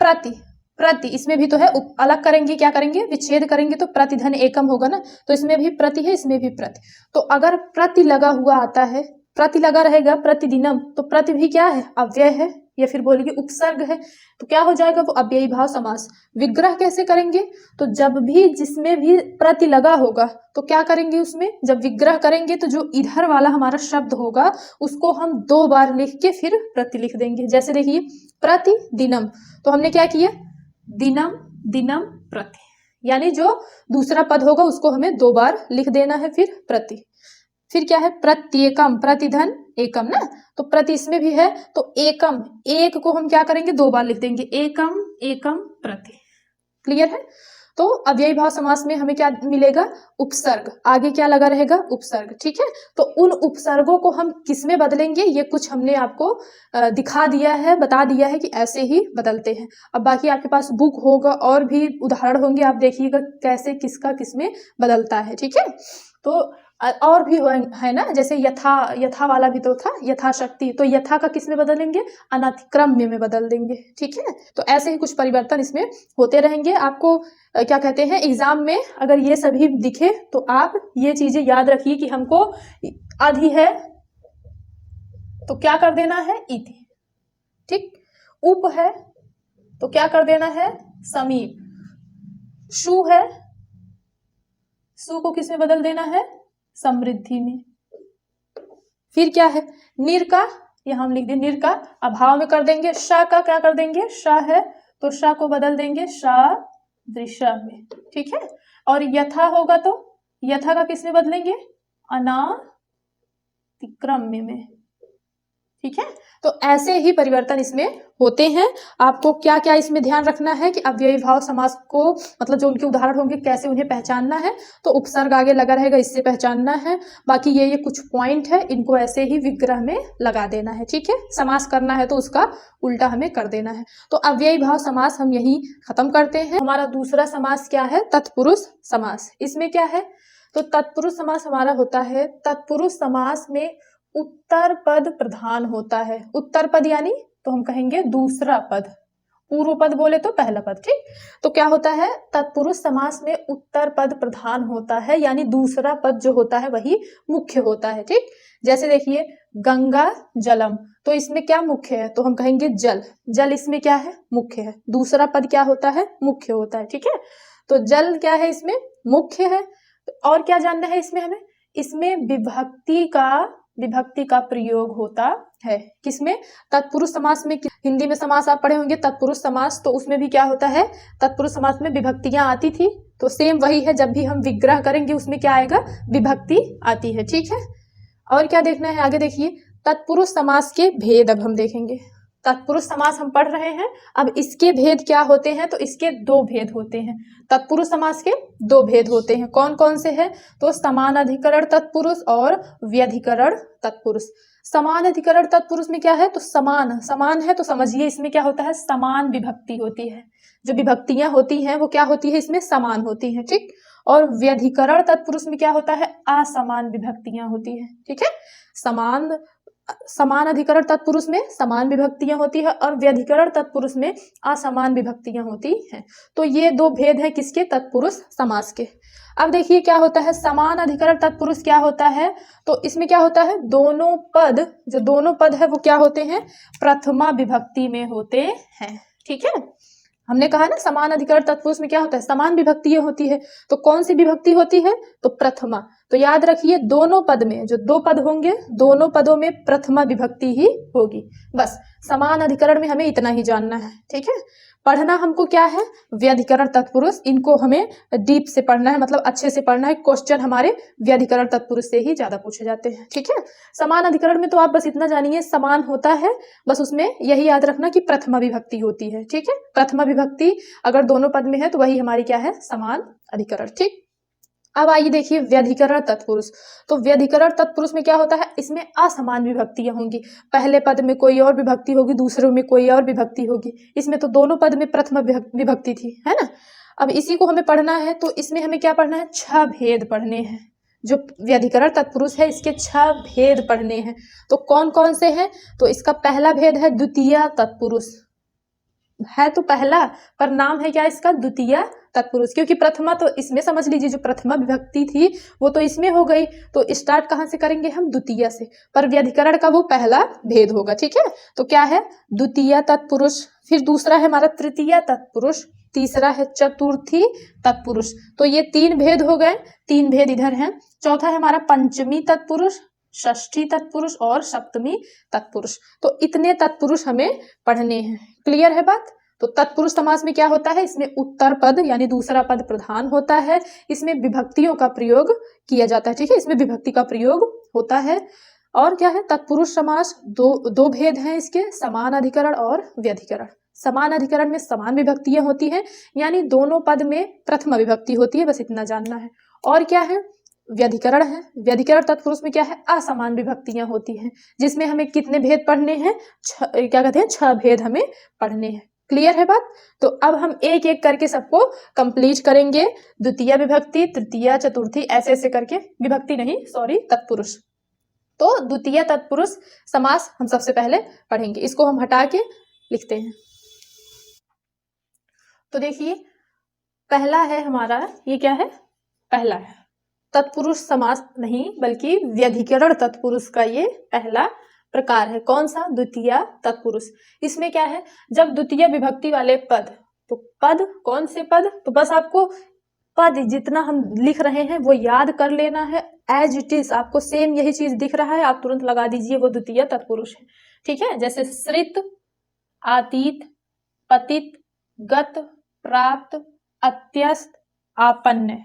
प्रति, प्रति इसमें भी तो है, अलग करेंगे, क्या करेंगे, विच्छेद करेंगे तो प्रतिधन एकम होगा ना, तो इसमें भी प्रति है, इसमें भी प्रति। तो अगर प्रति लगा हुआ आता है, प्रति लगा रहेगा प्रतिदिनम, तो प्रति भी क्या है, अव्यय है, या फिर बोलिए उपसर्ग है, तो क्या हो जाएगा, वो अव्ययी भाव समास। विग्रह कैसे करेंगे, तो जब भी जिसमें भी प्रति लगा होगा तो क्या करेंगे, उसमें जब विग्रह करेंगे तो जो इधर वाला हमारा शब्द होगा उसको हम 2 बार लिख के फिर प्रति लिख देंगे। जैसे देखिए, प्रतिदिनम, तो हमने क्या किया, दिनम, दिनम प्रति, यानी जो दूसरा पद होगा उसको हमें 2 बार लिख देना है, फिर प्रति। फिर क्या है, प्रत्येकम, प्रतिधन एकम ना, तो प्रति इसमें भी है, तो एकम, एक को हम क्या करेंगे, 2 बार लिख देंगे, एकम, एकम प्रति। क्लियर है। तो अव्ययी भाव समास में हमें क्या मिलेगा, उपसर्ग, आगे क्या लगा रहेगा, उपसर्ग, ठीक है। तो उन उपसर्गों को हम किस में बदलेंगे, ये कुछ हमने आपको दिखा दिया है, बता दिया है कि ऐसे ही बदलते हैं। अब बाकी आपके पास बुक होगा और भी उदाहरण होंगे, आप देखिएगा कैसे किसका किस में बदलता है, ठीक है। तो और भी है ना, जैसे यथा, यथा वाला भी तो था, यथाशक्ति, तो यथा का किस में बदलेंगे, अनतिक्रम में बदल देंगे, ठीक है। तो ऐसे ही कुछ परिवर्तन इसमें होते रहेंगे। आपको क्या कहते हैं, एग्जाम में अगर ये सभी दिखे तो आप ये चीजें याद रखिए कि हमको आधी है तो क्या कर देना है, इति, ठीक। उप है तो क्या कर देना है, समीप। शु है, सु को किस में बदल देना है, समृद्धि में। फिर क्या है, निर का, यहां हम लिख दें, निर का अभाव में कर देंगे। शा का क्या कर देंगे, शा है तो शा को बदल देंगे सादृश्य में, ठीक है। और यथा होगा तो यथा का किस में बदलेंगे, अनातिक्रम में, ठीक है। तो ऐसे ही परिवर्तन इसमें होते हैं। आपको क्या क्या इसमें ध्यान रखना है कि अव्ययी भाव समास को, मतलब जो उनके उदाहरण होंगे कैसे उन्हें पहचानना है, तो उपसर्ग आगे लगा रहेगा, इससे पहचानना है। बाकी ये कुछ पॉइंट है, इनको ऐसे ही विग्रह में लगा देना है, ठीक है। समास करना है तो उसका उल्टा हमें कर देना है। तो अव्ययी भाव समास हम यही खत्म करते हैं। हमारा दूसरा समास क्या है, तत्पुरुष समास। इसमें क्या है, तो तत्पुरुष समास हमारा होता है, तत्पुरुष समास में उत्तर पद प्रधान होता है। उत्तर पद यानी तो हम कहेंगे दूसरा पद, पूर्व पद बोले तो पहला पद, ठीक। तो क्या होता है, तत्पुरुष समास में उत्तर पद प्रधान होता है, यानी दूसरा पद जो होता है वही मुख्य होता है, ठीक। जैसे देखिए, गंगा जलम, तो इसमें क्या मुख्य है, तो हम कहेंगे जल, जल इसमें क्या है, मुख्य है। दूसरा पद क्या होता है, मुख्य होता है, ठीक है। तो जल क्या है इसमें, मुख्य है। और क्या जानना है इसमें हमें, इसमें विभक्ति का प्रयोग होता है। किसमें, तत्पुरुष समास में। हिंदी में समास आप पढ़े होंगे तत्पुरुष समास, तो उसमें भी क्या होता है, तत्पुरुष समास में विभक्तियां आती थी। तो सेम वही है, जब भी हम विग्रह करेंगे उसमें क्या आएगा, विभक्ति आती है। ठीक है, और क्या देखना है आगे देखिए, तत्पुरुष समास के भेद अब हम देखेंगे। तत्पुरुष समास हम पढ़ रहे हैं, अब इसके भेद क्या होते हैं, तो इसके दो भेद होते हैं। तत्पुरुष समास के दो भेद होते हैं, कौन कौन से हैं, तो समान अधिकरण तत्पुरुष और व्यधिकरण तत्पुरुष। समान अधिकरण तत्पुरुष में क्या है, तो समान है, तो समझिए इसमें क्या होता है, समान विभक्ति होती है। जो विभक्तियां होती हैं वो क्या होती है, इसमें समान होती है। ठीक, और व्यधिकरण तत्पुरुष में क्या होता है, असमान विभक्तियां होती है। ठीक है, समान अधिकरण तत्पुरुष में समान विभक्तियां होती है और व्यधिकरण तत्पुरुष में असमान विभक्तियां होती हैं। तो ये दो भेद हैं किसके, तत्पुरुष समास के। अब देखिए क्या होता है, समान अधिकरण तत्पुरुष क्या होता है, तो इसमें क्या होता है, दोनों पद है वो क्या होते हैं, प्रथमा विभक्ति में होते हैं। ठीक है, हमने कहा ना समान अधिकरण तत्पुरुष में क्या होता है, समान विभक्ति होती है। तो कौन सी विभक्ति होती है, तो प्रथमा। तो याद रखिए दोनों पद में, जो दो पद होंगे दोनों पदों में प्रथमा विभक्ति ही होगी। बस समान अधिकरण में हमें इतना ही जानना है। ठीक है, पढ़ना हमको क्या है, व्यधिकरण तत्पुरुष, इनको हमें डीप से पढ़ना है, मतलब अच्छे से पढ़ना है। क्वेश्चन हमारे व्यधिकरण तत्पुरुष से ही ज्यादा पूछे जाते हैं। ठीक है, समान अधिकरण में तो आप बस इतना जानिए, समान होता है, बस उसमें यही याद रखना कि प्रथमा विभक्ति होती है। ठीक है, प्रथमा विभक्ति अगर दोनों पद में है तो वही हमारी क्या है, समान अधिकरण। ठीक, अब आइए देखिए व्यधिकरण तत्पुरुष। तो व्यधिकरण तत्पुरुष में क्या होता है, इसमें असमान विभक्तियां होंगी। पहले पद में कोई और विभक्ति होगी, दूसरे में कोई और विभक्ति होगी। इसमें तो दोनों पद में प्रथम विभक्ति थी, है ना। अब इसी को हमें पढ़ना है, तो इसमें हमें क्या पढ़ना है, 6 भेद पढ़ने हैं। जो व्यधिकरण तत्पुरुष है इसके 6 भेद पढ़ने हैं। तो कौन कौन से हैं, तो इसका पहला भेद है द्वितीय तत्पुरुष। है तो पहला, पर नाम है क्या इसका, द्वितीय तत्पुरुष, क्योंकि प्रथमा तो इसमें समझ लीजिए, जो प्रथमा विभक्ति थी वो तो इसमें हो गई। तो स्टार्ट कहाँ से करेंगे हम, द्वितीय से, पर व्यधिकरण का वो पहला भेद होगा। ठीक है, तो क्या है, द्वितीय तत्पुरुष। फिर दूसरा है हमारा तृतीय तत्पुरुष, तीसरा है चतुर्थी तत्पुरुष। तो ये 3 भेद हो गए, 3 भेद इधर हैं। चौथा है हमारा पंचमी तत्पुरुष, षष्ठी तत्पुरुष और सप्तमी तत्पुरुष। तो इतने तत्पुरुष हमें पढ़ने हैं। क्लियर है बात। तो तत्पुरुष समास में क्या होता है, इसमें उत्तर पद यानी दूसरा पद प्रधान होता है। इसमें विभक्तियों का प्रयोग किया जाता है। ठीक है, इसमें विभक्ति का प्रयोग होता है। और क्या है, तत्पुरुष समास दो भेद हैं इसके, समान अधिकरण और व्यधिकरण। समान अधिकरण में समान विभक्तियां होती हैं, यानी दोनों पद में प्रथम विभक्ति होती है, बस इतना जानना है। और क्या है, व्यधिकरण है। व्यधिकरण तत्पुरुष में क्या है, असमान विभक्तियां होती हैं, जिसमें हमें कितने भेद पढ़ने हैं, क्या कहते हैं, 6 भेद हमें पढ़ने हैं। क्लियर है बात। तो अब हम एक एक करके सबको कंप्लीट करेंगे। द्वितीय विभक्ति, तृतीय, चतुर्थी, ऐसे ऐसे करके, विभक्ति नहीं सॉरी, तत्पुरुष। तो द्वितीय तत्पुरुष समास हम सबसे पहले पढ़ेंगे। इसको हम हटा के लिखते हैं। तो देखिए पहला है हमारा, ये क्या है, पहला है तत्पुरुष समास नहीं बल्कि व्यधिकरण तत्पुरुष का ये पहला प्रकार है। कौन सा, द्वितीय तत्पुरुष। इसमें क्या है, जब द्वितीय विभक्ति वाले पद, तो पद कौन से पद, तो बस आपको पद जितना हम लिख रहे हैं वो याद कर लेना है, एज इट इज। आपको सेम यही चीज दिख रहा है, आप तुरंत लगा दीजिए वो द्वितीय तत्पुरुष है। ठीक है, जैसे श्रित, आतीत, पतित, गत, प्राप्त, अत्यस्त, आपन्न।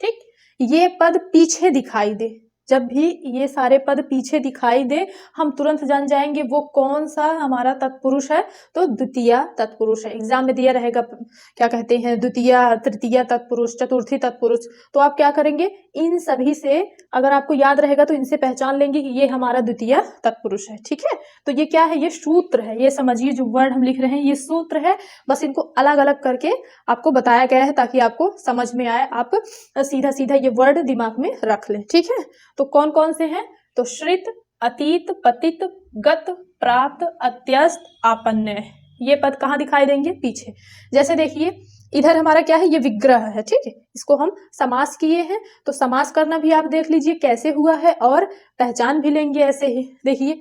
ठीक, ये पद पीछे दिखाई दे, जब भी ये सारे पद पीछे दिखाई दे हम तुरंत जान जाएंगे वो कौन सा हमारा तत्पुरुष है, तो द्वितीय तत्पुरुष है। एग्जाम में दिया रहेगा, क्या कहते हैं, द्वितीय, तृतीय तत्पुरुष, चतुर्थी तत्पुरुष। तो आप क्या करेंगे, इन सभी से अगर आपको याद रहेगा तो इनसे पहचान लेंगे कि ये हमारा द्वितीय तत्पुरुष है। ठीक है, तो ये क्या है, ये सूत्र है, ये समझिए जो वर्ड हम लिख रहे हैं ये सूत्र है, बस इनको अलग अलग करके आपको बताया गया है ताकि आपको समझ में आए, आप सीधा सीधा ये वर्ड दिमाग में रख लें। ठीक है, तो कौन कौन से हैं, तो श्रित, अतीत, पतित, गत, प्राप्त, अत्यस्त, आपन्न। ये पद कहाँ दिखाई देंगे, पीछे। जैसे देखिए इधर हमारा क्या है, ये विग्रह है। ठीक है, इसको हम समास किए हैं, तो समास करना भी आप देख लीजिए कैसे हुआ है और पहचान भी लेंगे ऐसे ही। देखिए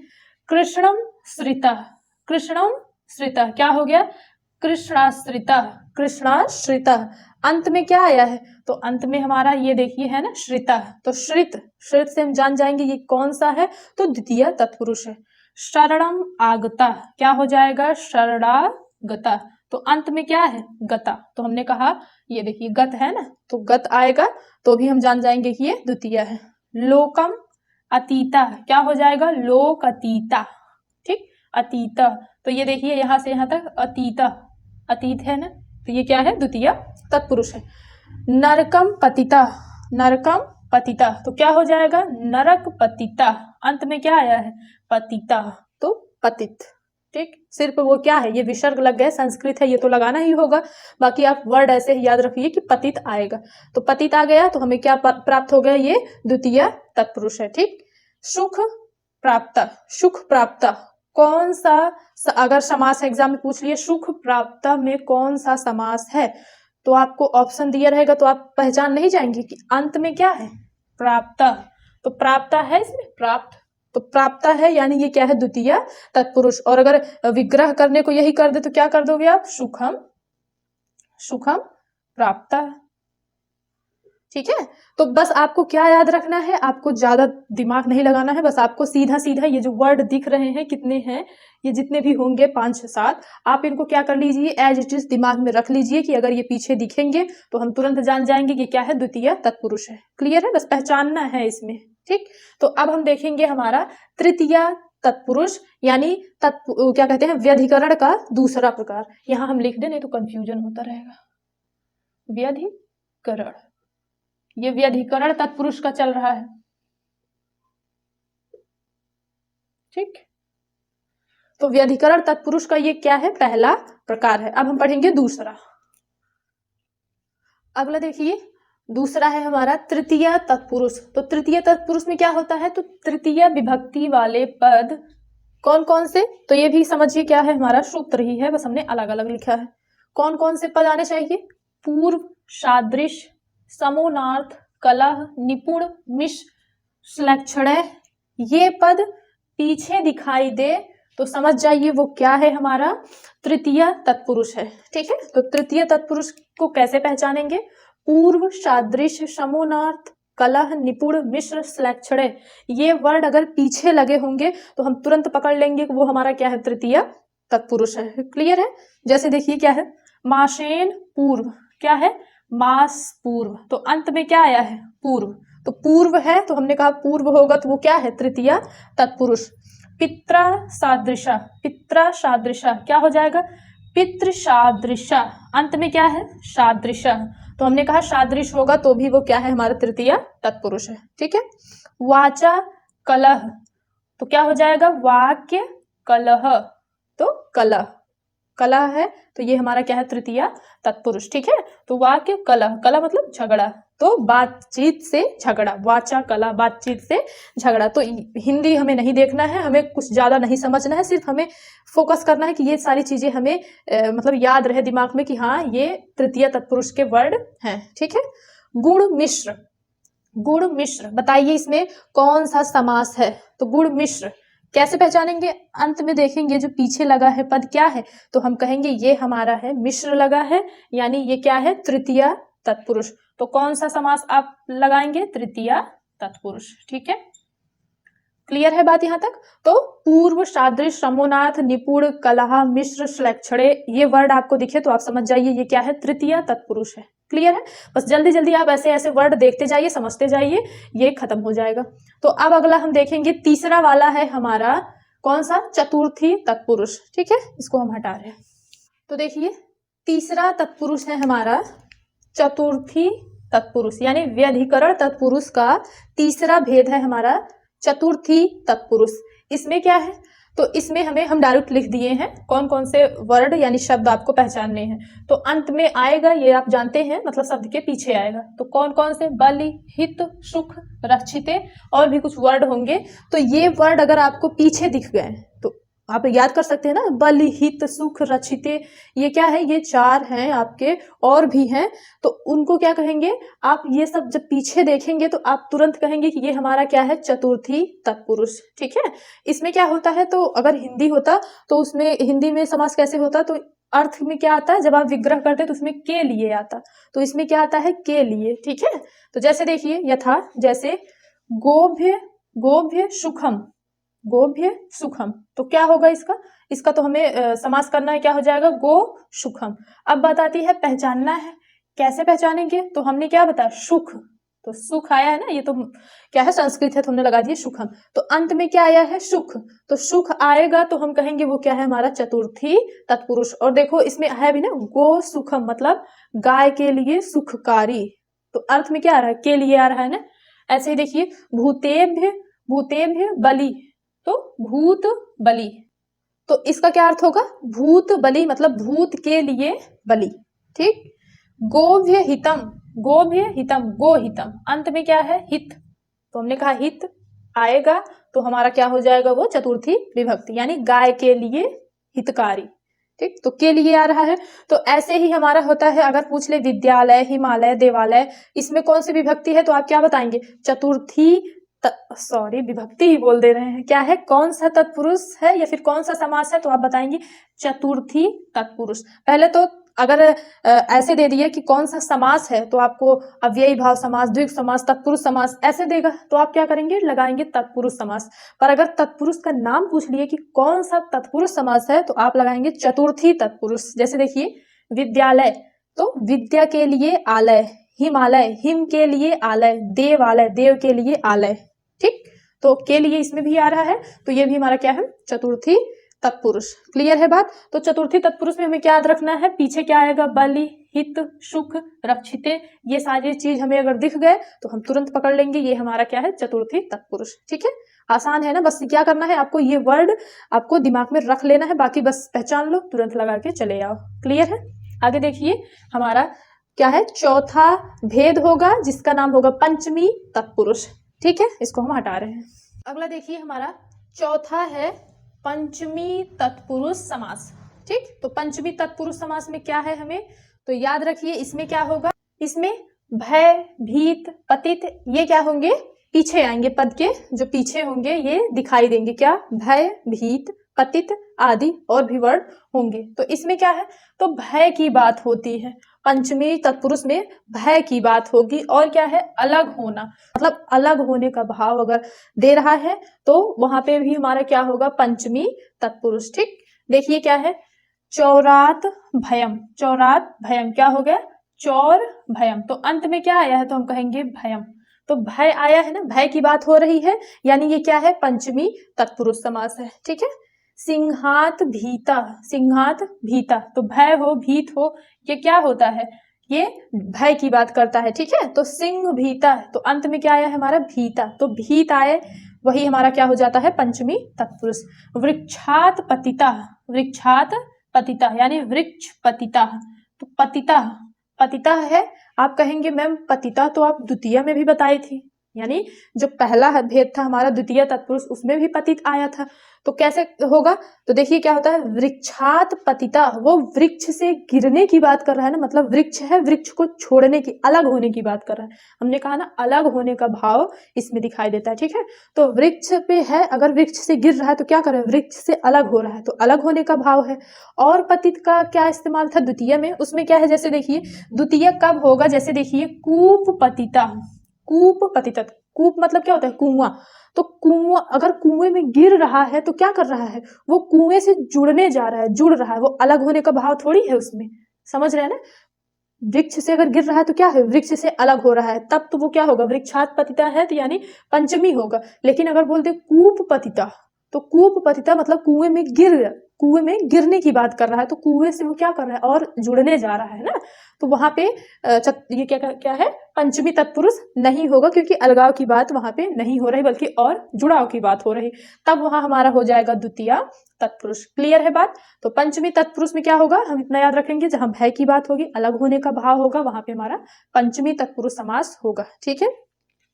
कृष्णम श्रिता, कृष्णम श्रिता क्या हो गया, कृष्णाश्रिता, कृष्णाश्रिता। अंत में क्या आया है, तो अंत में हमारा ये देखिए है ना श्रिता, तो श्रित, श्रित से हम जान जाएंगे ये कौन सा है, तो द्वितीय तत्पुरुष है। शरणम आगता, क्या हो जाएगा, शरणागता, तो अंत में क्या है, गता, तो हमने कहा ये देखिए गत है ना, तो गत आएगा तो भी हम जान जाएंगे कि ये द्वितीय है। लोकम अतीता, क्या हो जाएगा, लोक अतीता, ठीक, अतीता, तो ये देखिए यहाँ से यहाँ तक अतीता, अतीत है ना, तो ये क्या है, द्वितीय तत्पुरुष है। नरकम पतिता, नरकम पतिता, तो क्या हो जाएगा, नरक पतिता, अंत में क्या आया है, पतिता, तो पतित, ठीक। सिर्फ वो क्या है, ये विसर्ग लग गए, संस्कृत है ये तो लगाना ही होगा, बाकी आप वर्ड ऐसे ही याद रखिए कि पतित आएगा, तो पतित आ गया तो हमें क्या प्राप्त हो गया, ये द्वितीय तत्पुरुष है, ठीक। सुख प्राप्त, सुख प्राप्त, कौन सा, अगर समास एग्जाम में पूछ लिए सुख प्राप्त में कौन सा समास है, तो आपको ऑप्शन दिया रहेगा तो आप पहचान नहीं जाएंगे कि अंत में क्या है, प्राप्त, तो प्राप्त है इसमें, प्राप्त, तो प्राप्त है यानी ये क्या है, द्वितीय तत्पुरुष। और अगर विग्रह करने को यही कर दे तो क्या कर दोगे आप, सुखम, सुखम प्राप्त, ठीक है। तो बस आपको क्या याद रखना है, आपको ज्यादा दिमाग नहीं लगाना है, बस आपको सीधा सीधा ये जो वर्ड दिख रहे हैं कितने हैं, ये जितने भी होंगे 5-7, आप इनको क्या कर लीजिए, एज इट इज दिमाग में रख लीजिए कि अगर ये पीछे दिखेंगे तो हम तुरंत जान जाएंगे कि क्या है, द्वितीय तत्पुरुष है। क्लियर है, बस पहचानना है इसमें, ठीक। तो अब हम देखेंगे हमारा तृतीय तत्पुरुष यानी क्या कहते हैं, व्यधिकरण का दूसरा प्रकार। यहाँ हम लिख दें नहीं तो कंफ्यूजन होता रहेगा। व्यधिकरण, ये व्यधिकरण तत्पुरुष का चल रहा है, ठीक। तो व्यधिकरण तत्पुरुष का ये क्या है, पहला प्रकार है। अब हम पढ़ेंगे दूसरा। अगला देखिए, दूसरा है हमारा तृतीय तत्पुरुष। तो तृतीय तत्पुरुष में क्या होता है, तो तृतीय विभक्ति वाले पद कौन कौन से, तो ये भी समझिए क्या है, हमारा सूत्र ही है, बस हमने अलग अलग लिखा है। कौन कौन से पद आने चाहिए, पूर्व, सादृश, समोनार्थ, कलह, निपुण, मिश्र, श्लक्षणय, ये पद पीछे दिखाई दे तो समझ जाइए वो क्या है, हमारा तृतीय तत्पुरुष है, ठीक है। तो तृतीय तत्पुरुष को कैसे पहचानेंगे, पूर्व, सादृश, समोनार्थ, कलह, निपुण, मिश्र, श्लक्षणय, ये वर्ड अगर पीछे लगे होंगे तो हम तुरंत पकड़ लेंगे कि वो हमारा क्या है, तृतीय तत्पुरुष है। क्लियर है, जैसे देखिए क्या है, मासेन पूर्व, क्या है, मास पूर्व, तो अंत में क्या आया है, पूर्व, तो पूर्व है तो हमने कहा पूर्व होगा तो वो क्या है, तृतीय तत्पुरुष। पित्रा सादृशा, पित्रा सादृशा, क्या हो जाएगा, पितृ सादृशा, अंत में क्या है, सादृशा, तो हमने कहा सादृश होगा तो भी वो क्या है, हमारा तृतीय तत्पुरुष है, ठीक है। वाचा कलह, तो क्या हो जाएगा, वाक्य कलह, तो कलह, कलह है तो ये हमारा क्या है, तृतीय तत्पुरुष, ठीक है। तो वाक्य कलह, कलह मतलब झगड़ा, तो बातचीत से झगड़ा, वाचा कलह, बातचीत से झगड़ा। तो हिंदी हमें नहीं देखना है, हमें कुछ ज्यादा नहीं समझना है, सिर्फ हमें फोकस करना है कि ये सारी चीजें हमें मतलब याद रहे दिमाग में कि हाँ ये तृतीय तत्पुरुष के वर्ड हैं, ठीक है। गुण मिश्र, गुण मिश्र, बताइए इसमें कौन सा समास है, तो गुण मिश्र कैसे पहचानेंगे, अंत में देखेंगे जो पीछे लगा है पद क्या है, तो हम कहेंगे ये हमारा है मिश्र लगा है, यानी ये क्या है, तृतीय तत्पुरुष। तो कौन सा समास आप लगाएंगे, तृतीय तत्पुरुष, ठीक है। क्लियर है बात यहाँ तक। तो पूर्व, सादृश, समोनार्थ, निपुण, कलह, मिश्र, श्लक्षणे, ये वर्ड आपको दिखे तो आप समझ जाइए ये क्या है, तृतीय तत्पुरुष है। क्लियर है, बस जल्दी जल्दी आप ऐसे ऐसे वर्ड देखते जाइए, समझते जाइए, ये खत्म हो जाएगा। तो अब अगला हम देखेंगे, तीसरा वाला है हमारा कौन सा, चतुर्थी तत्पुरुष, ठीक है, इसको हम हटा रहे हैं। तो देखिए तीसरा तत्पुरुष है हमारा चतुर्थी तत्पुरुष, यानी व्यधिकरण तत्पुरुष का तीसरा भेद है हमारा चतुर्थी तत्पुरुष। इसमें क्या है, तो इसमें हम डायरेक्ट लिख दिए हैं कौन कौन से वर्ड यानी शब्द आपको पहचानने हैं। तो अंत में आएगा ये आप जानते हैं, मतलब शब्द के पीछे आएगा, तो कौन कौन से, बलि, हित, सुख, रक्षिते, और भी कुछ वर्ड होंगे। तो ये वर्ड अगर आपको पीछे दिख गए तो आप याद कर सकते हैं ना, बलि, हित, सुख, रक्षिते, ये क्या है, ये 4 हैं आपके, और भी हैं, तो उनको क्या कहेंगे आप, ये सब जब पीछे देखेंगे तो आप तुरंत कहेंगे कि ये हमारा क्या है, चतुर्थी तत्पुरुष, ठीक है। इसमें क्या होता है, तो अगर हिंदी होता तो उसमें हिंदी में समास कैसे होता, तो अर्थ में क्या आता है, जब आप विग्रह करते हैं तो उसमें के लिए आता, तो इसमें क्या आता है, के लिए। ठीक है, तो जैसे देखिए यथा, जैसे गोभ्य गोभ्य सुखम, गोभ्य सुखम, तो क्या होगा इसका तो हमें समास करना है, क्या हो जाएगा, गो सुखम। अब बात आती है पहचानना है, कैसे पहचानेंगे, तो हमने क्या बताया, सुख, तो सुख आया है ना, ये तो क्या है, संस्कृत है तो हमने लगा दिया सुखम, तो अंत में क्या आया है, सुख, तो सुख आएगा तो हम कहेंगे वो क्या है, हमारा चतुर्थी तत्पुरुष। और देखो इसमें है भी ना, गो सुखम, मतलब गाय के लिए सुखकारी, तो अर्थ में क्या आ रहा है, के लिए आ रहा है ना। ऐसे ही देखिए भूतेभ्य भूतेभ्य बलि, तो भूत बलि, तो इसका क्या अर्थ होगा, भूत बलि, मतलब भूत के लिए बलि। ठीक, गोभ्य हितम, गोभ्य हितम, गो हितम, अंत में क्या है, हित, तो हमने कहा हित आएगा तो हमारा क्या हो जाएगा, वो चतुर्थी विभक्ति, यानी गाय के लिए हितकारी। ठीक, तो के लिए आ रहा है। तो ऐसे ही हमारा होता है, अगर पूछ ले विद्यालय, हिमालय, देवालय, इसमें कौन सी विभक्ति है, तो आप क्या बताएंगे, चतुर्थी विभक्ति ही बोल दे रहे हैं, क्या है, कौन सा तत्पुरुष है या फिर कौन सा समास है, तो आप बताएंगे चतुर्थी तत्पुरुष। पहले तो अगर ऐसे दे दिया कि कौन सा समास है, तो आपको अव्ययी भाव समास, द्विगु समास, तत्पुरुष समास ऐसे देगा, तो आप क्या करेंगे, लगाएंगे तत्पुरुष समास। पर अगर तत्पुरुष का नाम पूछ लिए कि कौन सा तत्पुरुष समास है, तो आप लगाएंगे चतुर्थी तत्पुरुष। जैसे देखिए विद्यालय, तो विद्या के लिए आलय, हिमालय, हिम के लिए आलय, देवालय, देव के लिए आलय। ठीक, तो के लिए इसमें भी आ रहा है, तो ये भी हमारा क्या है, चतुर्थी तत्पुरुष। क्लियर है बात। तो चतुर्थी तत्पुरुष में हमें क्या याद रखना है, पीछे क्या आएगा, बलि, हित, सुख, रक्षिते, ये सारी चीज हमें अगर दिख गए तो हम तुरंत पकड़ लेंगे, ये हमारा क्या है, चतुर्थी तत्पुरुष। ठीक है, आसान है ना, बस क्या करना है आपको, ये वर्ड आपको दिमाग में रख लेना है, बाकी बस पहचान लो, तुरंत लगा के चले आओ। क्लियर है। आगे देखिए हमारा क्या है, चौथा भेद होगा जिसका नाम होगा पंचमी तत्पुरुष। ठीक है, इसको हम हटा रहे हैं। अगला देखिए हमारा चौथा है पंचमी तत्पुरुष समास। ठीक, तो पंचमी तत्पुरुष समास में क्या है, हमें तो याद रखिए, इसमें क्या होगा, इसमें भय, भीत, पतित, ये क्या होंगे, पीछे आएंगे, पद के जो पीछे होंगे ये दिखाई देंगे, क्या, भय, भीत, पतित आदि और भी वर्ड होंगे। तो इसमें क्या है, तो भय की बात होती है, पंचमी तत्पुरुष में भय की बात होगी, और क्या है, अलग होना, मतलब अलग होने का भाव अगर दे रहा है तो वहां पे भी हमारा क्या होगा, पंचमी तत्पुरुष। ठीक, देखिए क्या है, चौरात भयम, चौरात भयम क्या हो गया, चौर भयम, तो अंत में क्या आया है, तो हम कहेंगे भयम, तो भय आया है ना, भय की बात हो रही है, यानी ये क्या है, पंचमी तत्पुरुष समास है। ठीक है, सिंहात भीता, सिंहात भीता, तो भय हो, भीत हो, ये क्या होता है, ये भय की बात करता है। ठीक है, तो सिंह भीता, तो अंत में क्या आया है हमारा, भीता, तो भीत आए, वही हमारा क्या हो जाता है, पंचमी तत्पुरुष। वृक्षात पतिता, वृक्षात पतिता, यानी वृक्ष पतिता, तो पतिता, पतिता है, आप कहेंगे मैम पतिता तो आप द्वितीय में भी बताई थी, यानी जो पहला भेद था हमारा द्वितीय तत्पुरुष, उसमें भी पतित आया था, तो कैसे होगा, तो देखिए क्या होता है, वृक्षात पतिता, वो वृक्ष से गिरने की बात कर रहा है ना, मतलब वृक्ष है, वृक्ष को छोड़ने की, अलग होने की बात कर रहा है। हमने कहा ना, अलग होने का भाव इसमें दिखाई देता है। ठीक है, तो वृक्ष पे है, अगर वृक्ष से गिर रहा है तो क्या कर रहा है, वृक्ष से अलग हो रहा है, तो अलग होने का भाव है। और पतित का क्या इस्तेमाल था द्वितीय में, उसमें क्या है, जैसे देखिए द्वितीय कब होगा, जैसे देखिए कूप पतिता, कूप पतिता, कूप मतलब क्या होता है, कुआं, तो कुआं अगर कुएं में गिर रहा है तो क्या कर रहा है, वो कुएं से जुड़ने जा रहा है, जुड़ रहा है, वो अलग होने का भाव थोड़ी है उसमें, समझ रहे हैं ना। वृक्ष से अगर गिर रहा है तो क्या है, वृक्ष से अलग हो रहा है, तब तो वो क्या होगा, वृक्षात पतिता है, तो यानी पंचमी होगा। लेकिन अगर बोलते कूप पतिता, तो कूप पतिता मतलब कुएं में गिरने की बात कर रहा है, तो कुएं से वो क्या कर रहा है, और जुड़ने जा रहा है ना, तो वहां पे ये क्या है, पंचमी तत्पुरुष नहीं होगा, क्योंकि अलगाव की बात वहां पे नहीं हो रही, बल्कि और जुड़ाव की बात हो रही, तब वहां हमारा हो जाएगा द्वितीय तत्पुरुष। क्लियर है बात। तो पंचमी तत्पुरुष में क्या होगा, हम इतना याद रखेंगे, जहां भय की बात होगी, अलग होने का भाव होगा, वहां पे हमारा पंचमी तत्पुरुष समास होगा। ठीक है,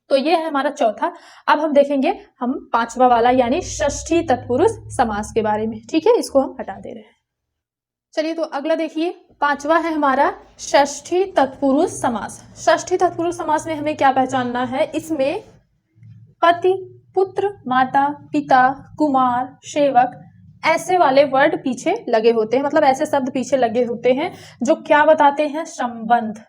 तो ये है हमारा चौथा। अब हम देखेंगे हम पांचवा वाला, यानी षष्ठी तत्पुरुष समास के बारे में। ठीक है, इसको हम हटा दे रहे हैं। चलिए, तो अगला देखिए, पांचवा है हमारा षष्ठी तत्पुरुष समास। षष्ठी तत्पुरुष समास में हमें क्या पहचानना है, इसमें पति, पुत्र, माता, पिता, कुमार, सेवक, ऐसे वाले वर्ड पीछे लगे होते हैं, मतलब ऐसे शब्द पीछे लगे होते हैं जो क्या बताते हैं, संबंध।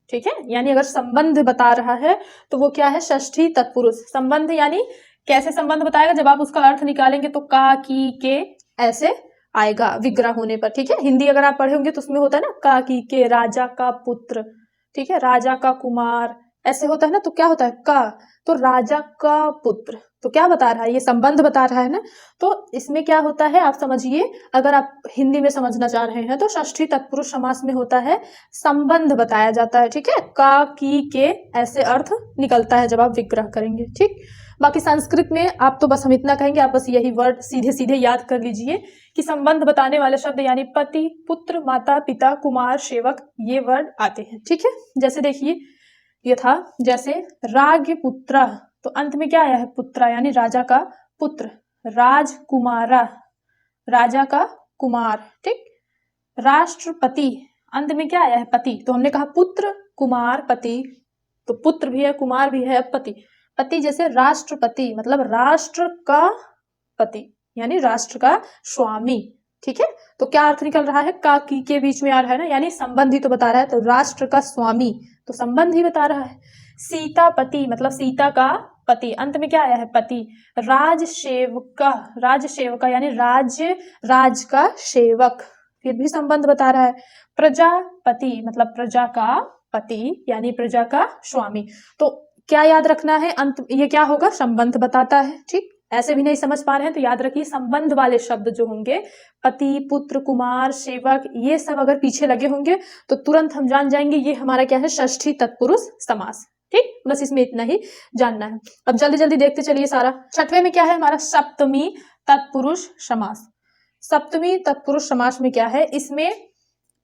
ठीक है, यानी अगर संबंध बता रहा है तो वो क्या है, षष्ठी तत्पुरुष। संबंध यानी कैसे संबंध बताएगा, जब आप उसका अर्थ निकालेंगे तो का, की, के ऐसे आएगा विग्रह होने पर। ठीक है, हिंदी अगर आप पढ़े होंगे तो उसमें होता है ना का, की, के, राजा का पुत्र, ठीक है, राजा का कुमार, ऐसे होता है ना, तो क्या होता है का, तो राजा का पुत्र, तो क्या बता रहा है, ये संबंध बता रहा है ना। तो इसमें क्या होता है आप समझिए, अगर आप हिंदी में समझना चाह रहे हैं तो षष्ठी तत्पुरुष समास में होता है संबंध बताया जाता है। ठीक है, का, की, के ऐसे अर्थ निकलता है जब आप विग्रह करेंगे। ठीक, बाकी संस्कृत में आप तो बस हम इतना कहेंगे, आप बस यही वर्ड सीधे सीधे याद कर लीजिए कि संबंध बताने वाले शब्द यानी पति, पुत्र, माता, पिता, कुमार, सेवक, ये वर्ड आते हैं। ठीक है, जैसे देखिए ये था, जैसे राग्य पुत्र, तो अंत में क्या आया है, पुत्रा, यानी राजा का पुत्र। राजकुमारा, राजा का कुमार। ठीक, राष्ट्रपति, अंत में क्या आया है, पति, तो हमने कहा पुत्र, कुमार, पति, तो पुत्र भी है, कुमार भी है, पति। पति जैसे राष्ट्रपति, मतलब राष्ट्र का पति, यानी राष्ट्र का स्वामी। ठीक है, तो क्या अर्थ निकल रहा है, का, की के बीच में आ रहा है ना, यानी संबंध ही तो बता रहा है, तो राष्ट्र का स्वामी, तो संबंध ही बता रहा है। सीतापति, मतलब सीता का पति, अंत में क्या आया है, पति। राजसेवका, राजसेवका यानी राज्य, राज का सेवक, फिर भी संबंध बता रहा है। प्रजापति, मतलब प्रजा का पति, यानी प्रजा का स्वामी। तो क्या याद रखना है, अंत ये क्या होगा, संबंध बताता है। ठीक, ऐसे भी नहीं समझ पा रहे हैं तो याद रखिए, संबंध वाले शब्द जो होंगे, पति, पुत्र, कुमार, सेवक, ये सब अगर पीछे लगे होंगे तो तुरंत हम जान जाएंगे ये हमारा क्या है, षष्ठी तत्पुरुष समास। ठीक, बस इसमें इतना ही जानना है। अब जल्दी जल्दी देखते चलिए सारा। छठवें में क्या है हमारा, सप्तमी तत्पुरुष समास। सप्तमी तत्पुरुष समास में क्या है, इसमें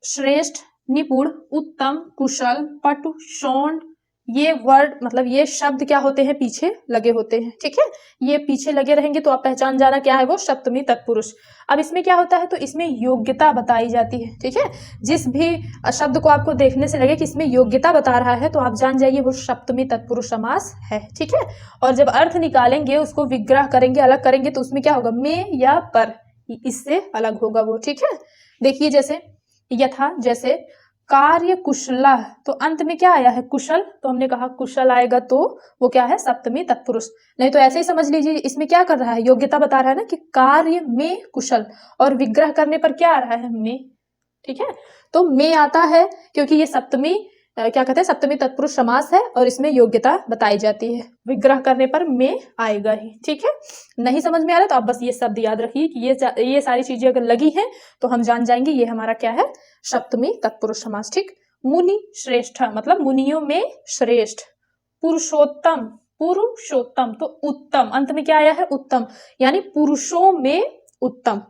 श्रेष्ठ, निपुण, उत्तम, कुशल, पटु, शौंड, ये वर्ड मतलब ये शब्द क्या होते हैं, पीछे लगे होते हैं। ठीक है, ये पीछे लगे रहेंगे तो आप पहचान जाना क्या है वो, सप्तमी तत्पुरुष। अब इसमें क्या होता है, तो इसमें योग्यता बताई जाती है। ठीक है, जिस भी शब्द को आपको देखने से लगे कि इसमें योग्यता बता रहा है तो आप जान जाइए वो सप्तमी तत्पुरुष समास है। ठीक है, और जब अर्थ निकालेंगे, उसको विग्रह करेंगे, अलग करेंगे, तो उसमें क्या होगा, में या पर, इससे अलग होगा वो। ठीक है, देखिए जैसे यथा, जैसे कार्य कुशला, तो अंत में क्या आया है, कुशल, तो हमने कहा कुशल आएगा तो वो क्या है, सप्तमी तत्पुरुष। नहीं तो ऐसे ही समझ लीजिए, इसमें क्या कर रहा है, योग्यता बता रहा है ना कि कार्य में कुशल, और विग्रह करने पर क्या आ रहा है, में। ठीक है, तो में आता है क्योंकि ये सप्तमी क्या कहते हैं, सप्तमी तत्पुरुष समास है और इसमें योग्यता बताई जाती है, विग्रह करने पर में आएगा ही। ठीक है, नहीं समझ में आ रहा तो आप बस ये शब्द याद रखिए कि ये सारी चीजें अगर लगी हैं तो हम जान जाएंगे ये हमारा क्या है, सप्तमी तत्पुरुष समास। ठीक, मुनि श्रेष्ठ, मतलब मुनियों में श्रेष्ठ। पुरुषोत्तम, पुरुषोत्तम तो उत्तम, अंत में क्या आया है, उत्तम, यानी पुरुषों में उत्तम।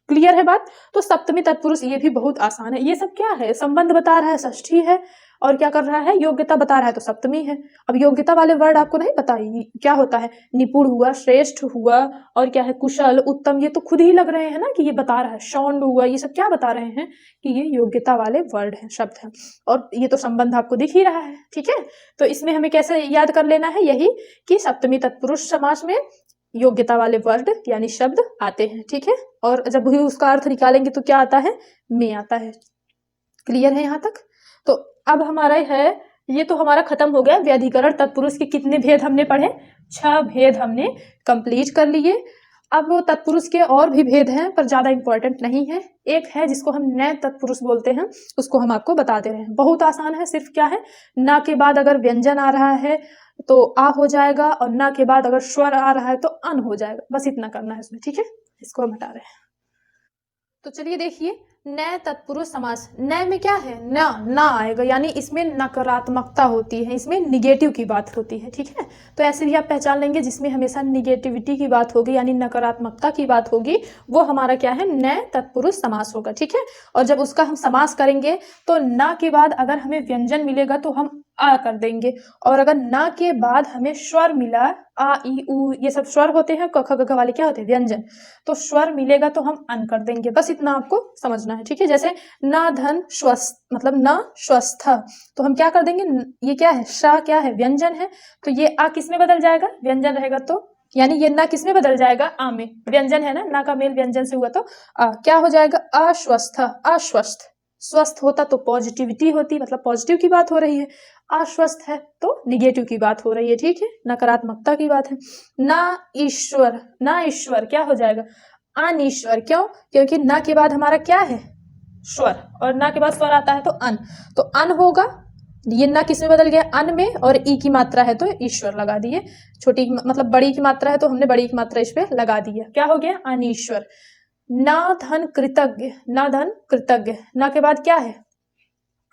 क्लियर है बात। तो सप्तमी तत्पुरुष ये भी बहुत आसान है, ये सब क्या है, संबंध बता रहा है, षष्ठी है, और क्या कर रहा है, योग्यता बता रहा है, तो सप्तमी है। अब योग्यता वाले वर्ड आपको नहीं पता क्या होता है, निपुण हुआ, श्रेष्ठ हुआ, और क्या है, कुशल, उत्तम, ये तो खुद ही लग रहे हैं ना कि ये बता रहा है। शौंड हुआ, ये सब क्या बता रहे हैं कि ये योग्यता वाले वर्ड हैं, शब्द हैं, और ये तो संबंध आपको दिख ही रहा है। ठीक है, तो इसमें हमें कैसे याद कर लेना है, यही कि सप्तमी तत्पुरुष समास में योग्यता वाले वर्ड यानी शब्द आते हैं। ठीक है, और जब भी उसका अर्थ निकालेंगे तो क्या आता है, में आता है। क्लियर है यहाँ तक। तो अब हमारा है, ये तो हमारा खत्म हो गया व्यधिकरण तत्पुरुष के कितने भेद हमने पढ़े, 6 भेद हमने कंप्लीट कर लिए। अब तत्पुरुष के और भी भेद हैं पर ज्यादा इंपॉर्टेंट नहीं है। एक है जिसको हम नए तत्पुरुष बोलते हैं, उसको हम आपको बता दे रहे हैं। बहुत आसान है, सिर्फ क्या है, ना के बाद अगर व्यंजन आ रहा है तो आ हो जाएगा, और ना के बाद अगर स्वर आ रहा है तो अन हो जाएगा, बस इतना करना है इसमें। ठीक है, इसको हम हटा रहे हैं। तो चलिए देखिए, नए तत्पुरुष समास, नए में क्या है, ना आएगा, यानी इसमें नकारात्मकता होती है, इसमें निगेटिव की बात होती है। ठीक है, तो ऐसे भी आप पहचान लेंगे, जिसमें हमेशा निगेटिविटी की बात होगी यानी नकारात्मकता की बात होगी, वो हमारा क्या है, नए तत्पुरुष समास होगा। ठीक है, और जब उसका हम समास करेंगे तो ना के बाद अगर हमें व्यंजन मिलेगा तो हम आ कर देंगे, और अगर ना के बाद हमें स्वर मिला, आ ई उ, ये सब स्वर होते हैं, क ख ग घ वाले क्या होते हैं, व्यंजन, तो स्वर मिलेगा तो हम अन कर देंगे, बस इतना आपको समझना है। ठीक है, जैसे ना धन स्वस्थ, मतलब ना स्वस्थ, तो हम क्या कर देंगे, ये क्या है, शा क्या है, व्यंजन है, तो ये आ किस में बदल जाएगा, व्यंजन रहेगा तो यानी ये ना किस में बदल जाएगा, आ में। व्यंजन है ना का मेल व्यंजन से हुआ तो क्या हो जाएगा, अस्वस्थ। अस्वस्थ, स्वस्थ होता तो पॉजिटिविटी होती, मतलब पॉजिटिव की बात हो रही है, अस्वस्थ है तो निगेटिव की बात हो रही है, ठीक है, नकारात्मकता की बात है। ना ईश्वर, ना ईश्वर क्या हो जाएगा, अनीश्वर। क्यों, क्योंकि ना के बाद हमारा क्या है, स्वर, और ना के बाद स्वर आता है तो अन, तो अन होगा। ये ना किस में बदल गया, अन में, और ई की मात्रा है तो ईश्वर लगा दिए, छोटी मतलब बड़ी की मात्रा है तो हमने बड़ी की मात्रा इस पे लगा दी है, क्या हो गया, अनीश्वर। ना धन कृतज्ञ, ना धन कृतज्ञ, ना के बाद क्या है,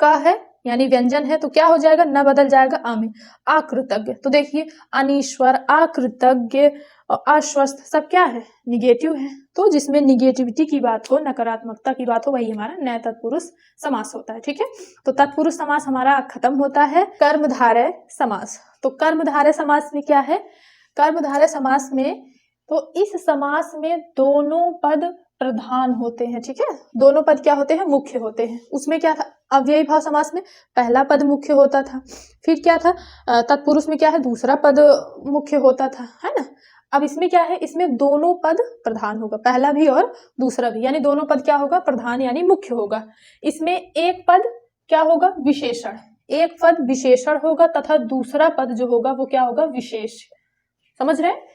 का है, यानी व्यंजन है तो क्या हो जाएगा, ना बदल जाएगा आ में, अकृतज्ञ। तो देखिए अनीश्वर, अकृतज्ञ और अस्वस्थ सब क्या है, निगेटिव है। तो जिसमें निगेटिविटी की बात हो, नकारात्मकता की बात हो, वही हमारा नए तत्पुरुष समास होता है, ठीक है। तो तत्पुरुष समास हमारा खत्म होता है। कर्मधारय समास, तो कर्मधारय समास में क्या है, कर्मधारय समास में तो इस समास में दोनों पद प्रधान होते हैं, ठीक है, दोनों पद क्या होते हैं, मुख्य होते हैं। उसमें क्या था, अव्ययी भाव समास में पहला पद मुख्य होता था, फिर क्या था, तत्पुरुष में क्या है, दूसरा पद मुख्य होता था, है ना। अब इसमें क्या है, इसमें दोनों पद प्रधान होगा, पहला भी और दूसरा भी, यानी दोनों पद क्या होगा, प्रधान यानी मुख्य होगा। इसमें एक पद क्या होगा, विशेषण, एक पद विशेषण होगा तथा दूसरा पद जो होगा वो क्या होगा, विशेष। समझ रहे हैं,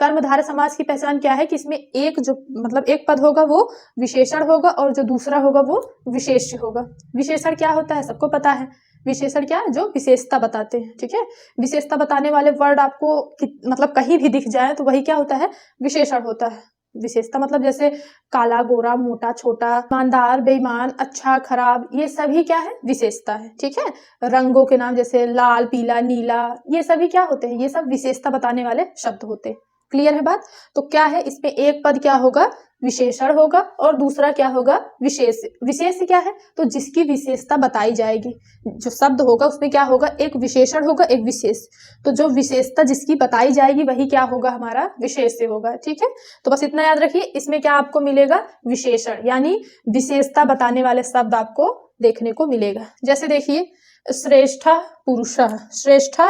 कर्मधारय समास की पहचान क्या है कि इसमें एक जो मतलब एक पद होगा वो विशेषण होगा और जो दूसरा होगा वो विशेष्य होगा। विशेषण क्या होता है, सबको पता है, विशेषण क्या है, जो विशेषता बताते हैं, ठीक है। विशेषता बताने वाले वर्ड आपको मतलब कहीं भी दिख जाए तो वही क्या होता है, विशेषण होता है। विशेषता मतलब जैसे काला, गोरा, मोटा, छोटा, ईमानदार, बेईमान, अच्छा, खराब, ये सभी क्या है, विशेषता है, ठीक है। रंगों के नाम जैसे लाल, पीला, नीला, ये सभी क्या होते हैं, ये सब विशेषता बताने वाले शब्द होते हैं। क्लियर है बात। तो क्या है, इसमें एक पद क्या होगा, विशेषण होगा और दूसरा क्या होगा, विशेष। विशेष क्या है, तो जिसकी विशेषता बताई जाएगी, जो शब्द होगा उसमें क्या होगा, एक विशेषण होगा, एक विशेष। तो जो विशेषता जिसकी बताई जाएगी वही क्या होगा, हमारा विशेष होगा, ठीक है। तो बस इतना याद रखिए, इसमें क्या आपको मिलेगा, विशेषण, यानी विशेषता बताने वाले शब्द आपको देखने को मिलेगा। जैसे देखिए, श्रेष्ठ पुरुष, श्रेष्ठ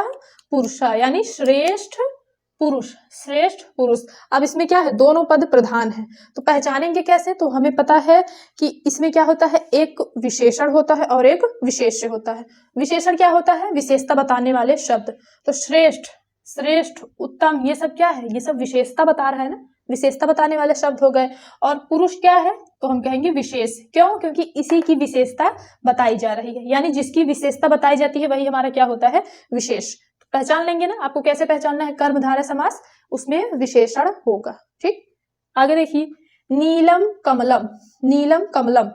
पुरुष यानी श्रेष्ठ पुरुष, श्रेष्ठ पुरुष। अब इसमें क्या है, दोनों पद प्रधान है, तो पहचानेंगे कैसे, तो हमें पता है कि इसमें क्या होता है, एक विशेषण होता है और एक विशेष्य होता है। विशेषण क्या होता है, विशेषता बताने वाले शब्द। तो श्रेष्ठ, श्रेष्ठ, उत्तम, ये सब क्या है, ये सब विशेषता बता रहा है ना, विशेषता बताने वाले शब्द हो गए। और पुरुष क्या है, तो हम कहेंगे विशेष। क्यों, क्योंकि इसी की विशेषता बताई जा रही है, यानी जिसकी विशेषता बताई जाती है वही हमारा क्या होता है, विशेष। पहचान लेंगे ना, आपको कैसे पहचानना है, कर्मधारय समास, उसमें विशेषण होगा, ठीक। आगे देखिए, नीलम कमलम, नीलम कमलम,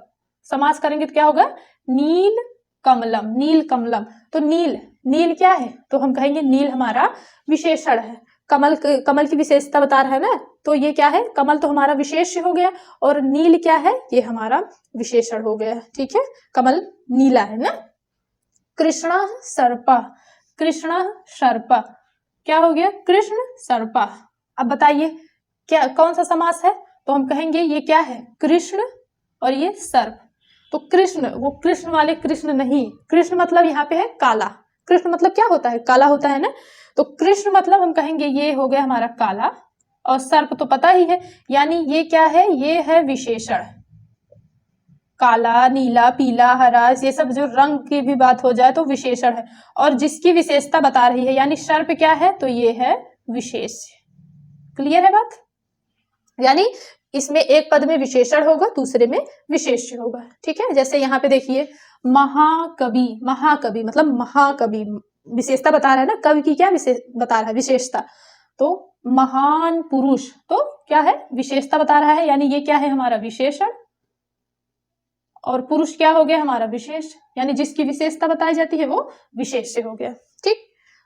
समास करेंगे तो क्या होगा, नील कमलम, नील कमलम। तो नील, नील क्या है, तो हम कहेंगे नील हमारा विशेषण है। कमल, कमल की विशेषता बता रहा है ना, तो ये क्या है, कमल तो हमारा विशेष्य हो गया और नील क्या है, ये हमारा विशेषण हो गया, ठीक है। कमल नीला है ना। कृष्णा सर्पा, कृष्ण सर्पा, क्या हो गया, कृष्ण सर्पा। अब बताइए क्या, कौन सा समास है, तो हम कहेंगे ये क्या है, कृष्ण और ये सर्प। तो कृष्ण, वो कृष्ण वाले कृष्ण नहीं, कृष्ण मतलब यहाँ पे है काला, कृष्ण मतलब क्या होता है, काला होता है ना। तो कृष्ण मतलब हम कहेंगे ये हो गया हमारा काला, और सर्प तो पता ही है, यानी ये क्या है, ये है विशेषण। काला, नीला, पीला, हरा, ये सब जो रंग की भी बात हो जाए तो विशेषण है, और जिसकी विशेषता बता रही है, यानी सर्प क्या है, तो ये है विशेष। क्लियर है बात, यानी इसमें एक पद में विशेषण होगा, दूसरे में विशेष्य होगा, ठीक है। जैसे यहाँ पे देखिए, महाकवि, महाकवि मतलब महाकवि, विशेषता बता रहा है ना, कवि की क्या विशेष बता रहा है, विशेषता। तो महान पुरुष, तो क्या है, विशेषता बता रहा है, यानी ये क्या है, हमारा विशेषण, और पुरुष क्या हो गया, हमारा विशेष, यानी जिसकी विशेषता बताई जाती है वो विशेष्य हो गया, ठीक।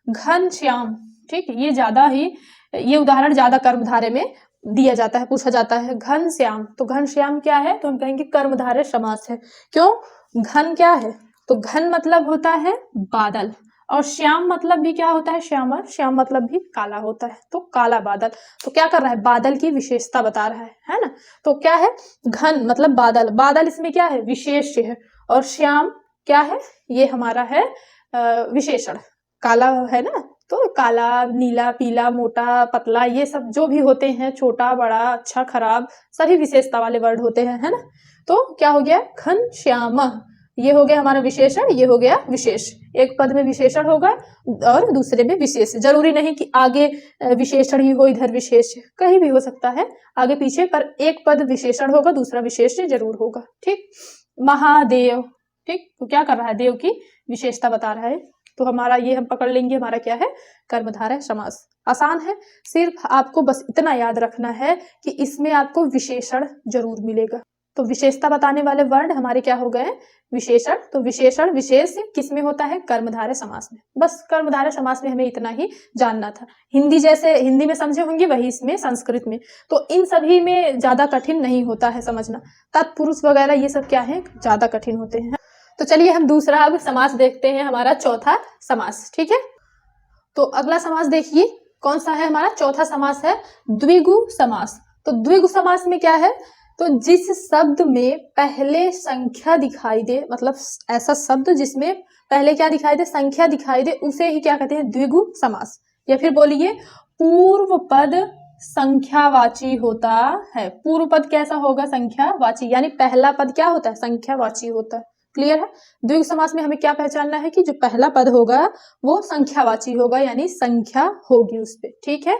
घनश्याम, ठीक, ये ज्यादा ही, ये उदाहरण ज्यादा कर्मधारय में दिया जाता है, पूछा जाता है। घनश्याम, तो घनश्याम क्या है, तो हम कहेंगे कर्मधारय समास है। क्यों, घन क्या है, तो घन मतलब होता है बादल, और श्याम मतलब भी क्या होता है, श्यामल, श्याम मतलब भी काला होता है, तो काला बादल। तो क्या कर रहा है, बादल की विशेषता बता रहा है ना। तो क्या है, घन मतलब बादल, बादल इसमें क्या है, विशेष्य है, और श्याम क्या है, ये हमारा है विशेषण, काला है ना, तो काला, नीला, पीला, मोटा, पतला, ये सब जो भी होते हैं, छोटा, बड़ा, अच्छा, खराब, सभी विशेषता वाले वर्ड होते हैं, है ना। तो क्या हो गया, घनश्याम, ये हो गया हमारा विशेषण, ये हो गया विशेष। एक पद में विशेषण होगा और दूसरे में विशेष। जरूरी नहीं कि आगे विशेषण ही हो, इधर विशेष, कहीं भी हो सकता है आगे पीछे, पर एक पद विशेषण होगा, दूसरा विशेष जरूर होगा। ठीक, महादेव, ठीक, तो क्या कर रहा है, देव की विशेषता बता रहा है। तो हमारा ये हम पकड़ लेंगे, हमारा क्या है, कर्मधारय समास। आसान है, सिर्फ आपको बस इतना याद रखना है कि इसमें आपको विशेषण जरूर मिलेगा। तो विशेषता बताने वाले वर्ड हमारे क्या हो गए, विशेषण। तो विशेषण विशेष किस में होता है, कर्मधारय समास में। बस कर्मधारय समास में हमें इतना ही जानना था। हिंदी जैसे हिंदी में समझे होंगे वही इसमें संस्कृत में, तो इन सभी में ज्यादा कठिन नहीं होता है समझना। तत्पुरुष वगैरह ये सब क्या है, ज्यादा कठिन होते हैं। तो चलिए हम दूसरा अब समास देखते हैं, हमारा चौथा समास। ठीक है, तो अगला समास देखिए कौन सा है, हमारा चौथा समास है द्विगु समास। तो द्विगु समास में क्या है, तो जिस शब्द में पहले संख्या दिखाई दे, मतलब ऐसा शब्द जिसमें पहले क्या दिखाई दे, संख्या दिखाई दे, उसे ही क्या कहते हैं, द्विगु समास। या फिर बोलिए पूर्व पद संख्यावाची होता है। पूर्व पद कैसा होगा, संख्यावाची, यानी पहला पद क्या होता है, संख्यावाची होता है। क्लियर है। द्विगु समास में हमें क्या पहचानना है कि जो पहला पद होगा वो संख्यावाची होगा, यानी संख्या होगी उस पे। ठीक है,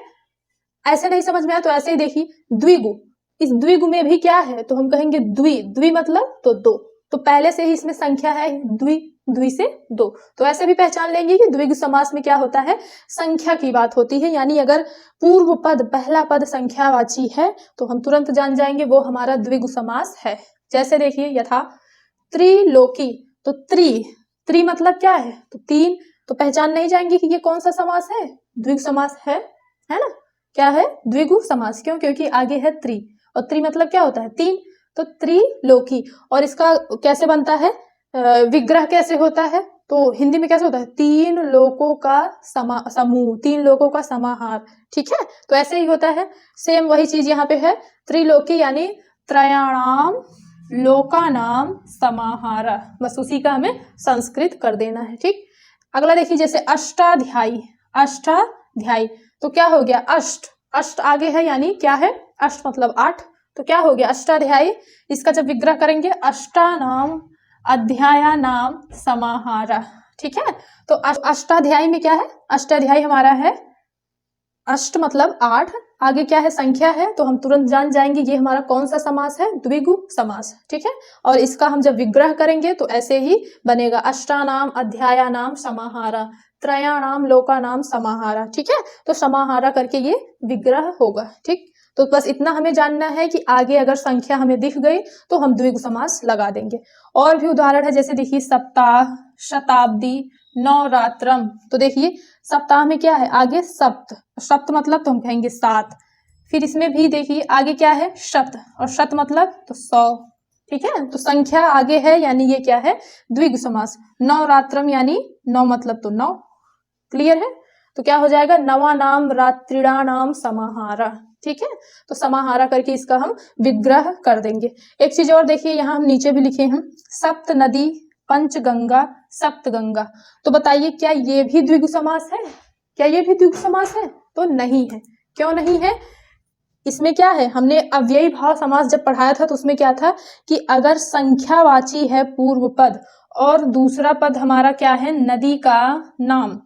ऐसे नहीं समझ में आया तो ऐसे ही देखिए द्विगु, इस द्विगु में भी क्या है, तो हम कहेंगे द्वि, द्वि मतलब तो दो, तो पहले से ही इसमें संख्या है द्वि, द्वि से दो, तो ऐसे भी पहचान लेंगे कि द्विगु समास में क्या होता है, संख्या की बात होती है। यानी अगर पूर्व पद पहला पद संख्यावाची है तो हम तुरंत जान जाएंगे वो हमारा द्विगु समास है। जैसे देखिए यथा त्रिलोकी, तो त्रि मतलब क्या है, तो तीन, तो पहचान नहीं जाएंगे कि ये कौन सा समास है, द्विगु समास है ना। क्या है, द्विगु समास। क्यों, क्योंकि आगे है त्रि, और त्रि मतलब क्या होता है, तीन, तो त्रिलोकी। और इसका कैसे बनता है, विग्रह कैसे होता है, तो हिंदी में कैसे होता है, तीन लोकों का समूह, तीन लोकों का समाहार। ठीक है, तो ऐसे ही होता है, सेम वही चीज यहाँ पे है, त्रिलोकी यानी त्रयाणाम लोकानाम समाहार, बस उसी का हमें संस्कृत कर देना है। ठीक, अगला देखिए जैसे अष्टाध्यायी, अष्टाध्यायी, तो क्या हो गया, अष्ट, अष्ट आगे है यानी क्या है, अष्ट मतलब आठ, तो क्या हो गया अष्टाध्यायी। इसका जब विग्रह करेंगे अष्टानाम अध्यायानाम समाहार। ठीक है, तो अष्टाध्यायी में क्या है, अष्टाध्यायी हमारा है, अष्ट मतलब आठ, आगे क्या है, संख्या है, तो हम तुरंत जान जाएंगे ये हमारा कौन सा समास है, द्विगु समास। ठीक है, और इसका हम जब विग्रह करेंगे तो ऐसे ही बनेगा, अष्टानाम अध्यायानाम समाहारा, त्रयाणाम लोकानाम समाहारा। ठीक है, तो समाहारा करके ये विग्रह होगा। ठीक, तो बस इतना हमें जानना है कि आगे अगर संख्या हमें दिख गई तो हम द्विगु समास लगा देंगे। और भी उदाहरण है, जैसे देखिए सप्ताह, शताब्दी, नवरात्रम, तो देखिए सप्ताह में क्या है, आगे सप्त, सप्त मतलब तो हम कहेंगे सात, फिर इसमें भी देखिए आगे क्या है, शत, और शत मतलब तो 100। ठीक है, तो संख्या आगे है यानी ये क्या है, द्विगु समास। नवरात्रम यानी नौ मतलब तो 9। क्लियर है, तो क्या हो जाएगा, नवानाम रात्रिणानाम समाहारा। ठीक है, तो समाहारा करके इसका हम विग्रह कर देंगे। एक चीज और देखिए, यहाँ हम नीचे भी लिखे हैं सप्त नदी पंचगंगा सप्तगंगा, तो बताइए क्या ये भी द्विगु समास है, क्या ये भी द्विगु समास है, तो नहीं है। क्यों नहीं है, इसमें क्या है, हमने अव्ययी भाव समास जब पढ़ाया था तो उसमें क्या था कि अगर संख्यावाची है पूर्व पद और दूसरा पद हमारा क्या है, नदी का नाम,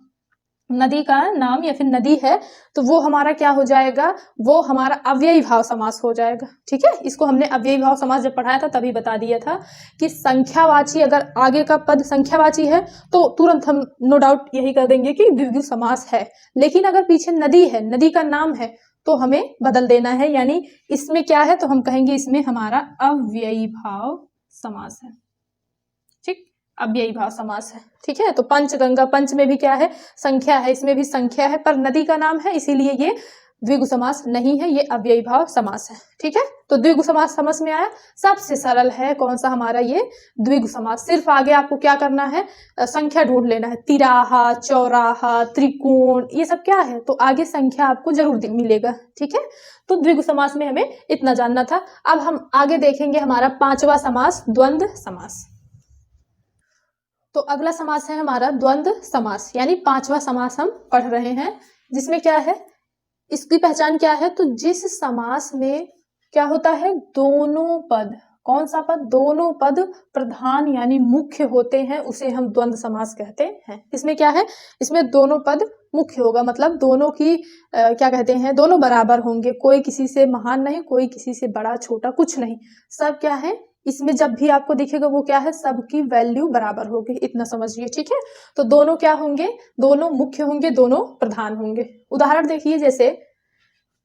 नदी का नाम या फिर नदी है, तो वो हमारा क्या हो जाएगा, वो हमारा अव्ययी भाव समास हो जाएगा। ठीक है, इसको हमने अव्ययी भाव समास जब पढ़ाया था तभी बता दिया था कि संख्यावाची अगर आगे का पद संख्यावाची है तो तुरंत हम नो डाउट यही कर देंगे कि द्विगु समास है। लेकिन अगर पीछे नदी है, नदी का नाम है, तो हमें बदल देना है, यानी इसमें क्या है, तो हम कहेंगे इसमें हमारा अव्ययी भाव समास है। ठीक, अव्ययी भाव समास है। ठीक है, तो पंचगंगा, पंच में भी क्या है, संख्या है, इसमें भी संख्या है, पर नदी का नाम है, इसीलिए ये द्विगु समास नहीं है, ये अव्ययी भाव समास है। ठीक है, तो द्विगु समास समझ में आया। सबसे सरल है कौन सा, हमारा ये द्विगु समास। सिर्फ आगे आपको क्या करना है, संख्या ढूंढ लेना है, तिराहा, चौराहा, त्रिकोण, ये सब क्या है, तो आगे संख्या आपको जरूर मिलेगा। ठीक है, तो द्विगु समास में हमें इतना जानना था। अब हम आगे देखेंगे हमारा पांचवा समास, द्वंद्व समास। तो अगला समास है हमारा द्वंद्व समास, यानी 5वां समास हम पढ़ रहे हैं, जिसमें क्या है, इसकी पहचान क्या है, तो जिस समास में क्या होता है, दोनों पद, कौन सा पद, दोनों पद प्रधान यानी मुख्य होते हैं, उसे हम द्वंद्व समास कहते हैं। इसमें क्या है, इसमें दोनों पद मुख्य होगा, मतलब दोनों की क्या कहते हैं, दोनों बराबर होंगे, कोई किसी से महान नहीं, कोई किसी से बड़ा छोटा कुछ नहीं, सब क्या है, इसमें जब भी आपको दिखेगा वो क्या है, सबकी वैल्यू बराबर होगी, इतना समझिए, ठीक है। तो दोनों क्या होंगे, दोनों मुख्य होंगे, दोनों प्रधान होंगे। उदाहरण देखिए, जैसे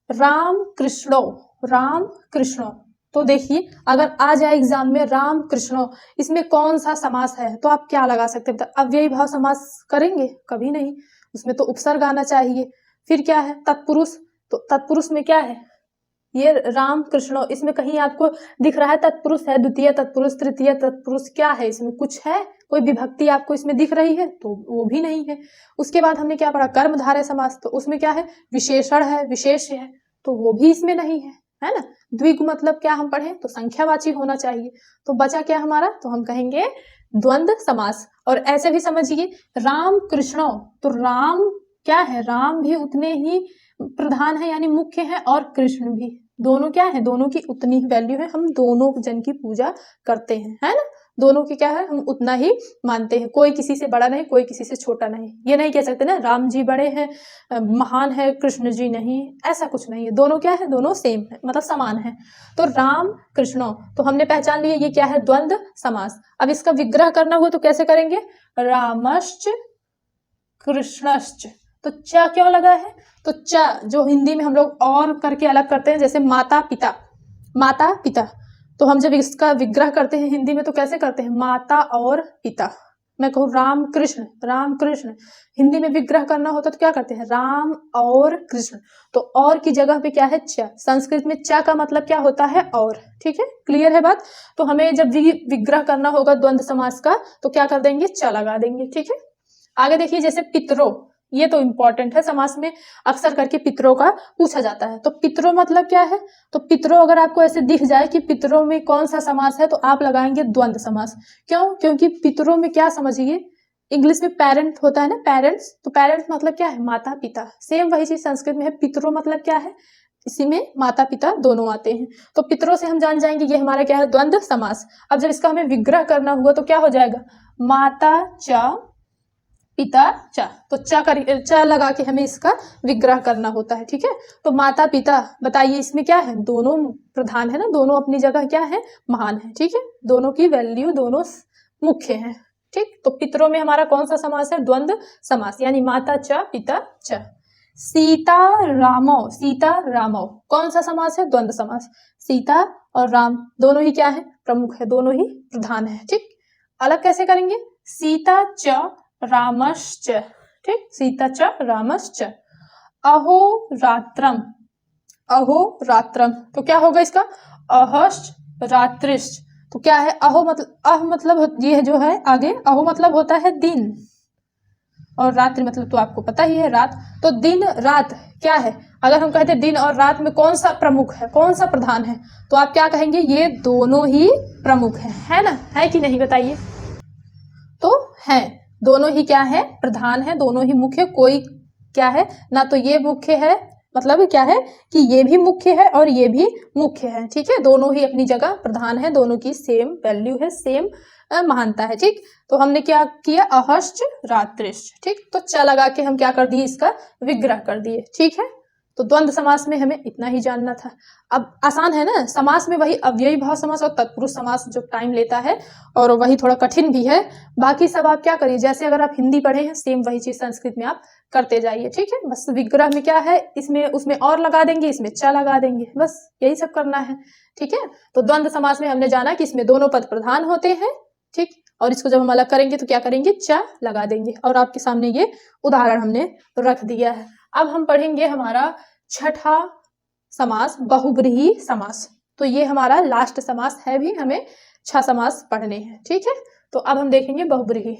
राम कृष्णो, राम कृष्णो, तो देखिए अगर आ जाए एग्जाम में राम कृष्णो, इसमें कौन सा समास है, तो आप क्या लगा सकते हैं, अव्ययी भाव समास करेंगे, कभी नहीं, उसमें तो उपसर्ग आना चाहिए। फिर क्या है, तत्पुरुष, तो तत्पुरुष में क्या है, ये राम कृष्णो, इसमें कहीं आपको दिख रहा है तत्पुरुष है, द्वितीय तत्पुरुष, तृतीय तत्पुरुष, क्या है इसमें, कुछ है, कोई विभक्ति आपको इसमें दिख रही है, तो वो भी नहीं है। उसके बाद हमने क्या पढ़ा, कर्मधारय समास, तो उसमें क्या है, विशेषण है, विशेष है, तो वो भी इसमें नहीं है ना। द्विगु मतलब क्या हम पढ़े, तो संख्यावाची होना चाहिए, तो बचा क्या हमारा, तो हम कहेंगे द्वंद्व समास। और ऐसे भी समझिए, राम कृष्णो, तो राम क्या है, राम भी उतने ही प्रधान है यानी मुख्य है, और कृष्ण भी, दोनों क्या है, दोनों की उतनी ही वैल्यू है, हम दोनों जन की पूजा करते हैं, है ना, दोनों की क्या है, हम उतना ही मानते हैं, कोई किसी से बड़ा नहीं, कोई किसी से छोटा नहीं, ये नहीं कह सकते ना राम जी बड़े हैं, महान है, कृष्ण जी नहीं, ऐसा कुछ नहीं है, दोनों क्या है, दोनों सेम है, मतलब समान है। तो राम कृष्णो, तो हमने पहचान लिया ये क्या है, द्वंद्व समास। अब इसका विग्रह करना हुआ तो कैसे करेंगे, रामश्च कृष्णश्च, तो च क्यों लगा है, तो च जो हिंदी में हम लोग और करके अलग करते हैं, जैसे माता पिता, माता पिता, तो हम जब इसका विग्रह करते हैं हिंदी में तो कैसे करते हैं, माता और पिता। मैं कहूँ राम कृष्ण, राम कृष्ण, हिंदी में विग्रह करना होता तो क्या करते हैं, राम और कृष्ण, तो और की जगह पे क्या है, च, संस्कृत में च का मतलब क्या होता है, और, ठीक है, क्लियर है बात। तो हमें जब विग्रह करना होगा द्वंद्व समास का, तो क्या कर देंगे, च लगा देंगे, ठीक है। आगे देखिए, जैसे पितरों, ये तो इंपॉर्टेंट है, समास में अक्सर करके पितरों का पूछा जाता है, तो पितरों मतलब क्या है, तो पितरों अगर आपको ऐसे दिख जाए कि पितरों में कौन सा समास है, तो आप लगाएंगे द्वंद्व समास। क्यों, क्योंकि पितरों में क्या समझिए, इंग्लिश में पेरेंट होता है ना, पेरेंट्स, तो पेरेंट्स मतलब क्या है, माता पिता, सेम वही चीज संस्कृत में है, पितरों मतलब क्या है, इसी में माता पिता दोनों आते हैं, तो पितरों से हम जान जाएंगे ये हमारा क्या है, द्वंद्व समास। अब जब इसका हमें विग्रह करना हुआ तो क्या हो जाएगा, माता च पिता च, तो च लगा के हमें इसका विग्रह करना होता है, ठीक है। तो माता पिता, बताइए इसमें क्या है, दोनों प्रधान है ना, दोनों अपनी जगह क्या है, महान है, ठीक है, दोनों की वैल्यू, दोनों मुख्य है, ठीक। तो पितरों में हमारा कौन सा समास है, द्वंद्व समास, यानी माता च पिता च। सीता रामो, सीता रामो, कौन सा समास है, द्वंद्व समास, सीता और राम दोनों ही क्या है, प्रमुख है, दोनों ही प्रधान है, ठीक। अलग कैसे करेंगे, सीता च रामश्च, ठीक, सीता च रामश्च। अहो रात्रम, अहो रात्रम, तो क्या होगा इसका, अहश्च रात्रिश्च, तो क्या है, अहो मतलब, अह मतलब ये जो है आगे, अहो मतलब होता है दिन, और रात्रि मतलब तो आपको पता ही है रात, तो दिन रात क्या है, अगर हम कहते हैं दिन और रात में कौन सा प्रमुख है, कौन सा प्रधान है, तो आप क्या कहेंगे, ये दोनों ही प्रमुख है ना, है कि नहीं बताइए, तो है, दोनों ही क्या है, प्रधान है, दोनों ही मुख्य, कोई क्या है ना, तो ये मुख्य है, मतलब क्या है कि ये भी मुख्य है और ये भी मुख्य है, ठीक है, दोनों ही अपनी जगह प्रधान है, दोनों की सेम वैल्यू है, सेम महानता है, ठीक। तो हमने क्या किया, अहश्च रात्रिश्च, ठीक, तो च लगा के हम क्या कर दिए, इसका विग्रह कर दिए, ठीक है। तो द्वंद्व समास में हमें इतना ही जानना था। अब आसान है ना, समास में वही अव्ययी भाव समास और तत्पुरुष समास जो टाइम लेता है, और वही थोड़ा कठिन भी है, बाकी सब आप क्या करिए, जैसे अगर आप हिंदी पढ़े हैं सेम वही चीज संस्कृत में आप करते जाइए, ठीक है। बस विग्रह में क्या है, इसमें उसमें और लगा देंगे, इसमें च लगा देंगे, बस यही सब करना है, ठीक है। तो द्वंद्व समास में हमने जाना कि इसमें दोनों पद प्रधान होते हैं, ठीक, और इसको जब हम अलग करेंगे तो क्या करेंगे, च लगा देंगे, और आपके सामने ये उदाहरण हमने रख दिया है। अब हम पढ़ेंगे हमारा छठा समास, बहुब्रीहि समास, तो ये हमारा लास्ट समास है, भी हमें 6 समास पढ़ने हैं, ठीक है। तो अब हम देखेंगे बहुब्रीहि।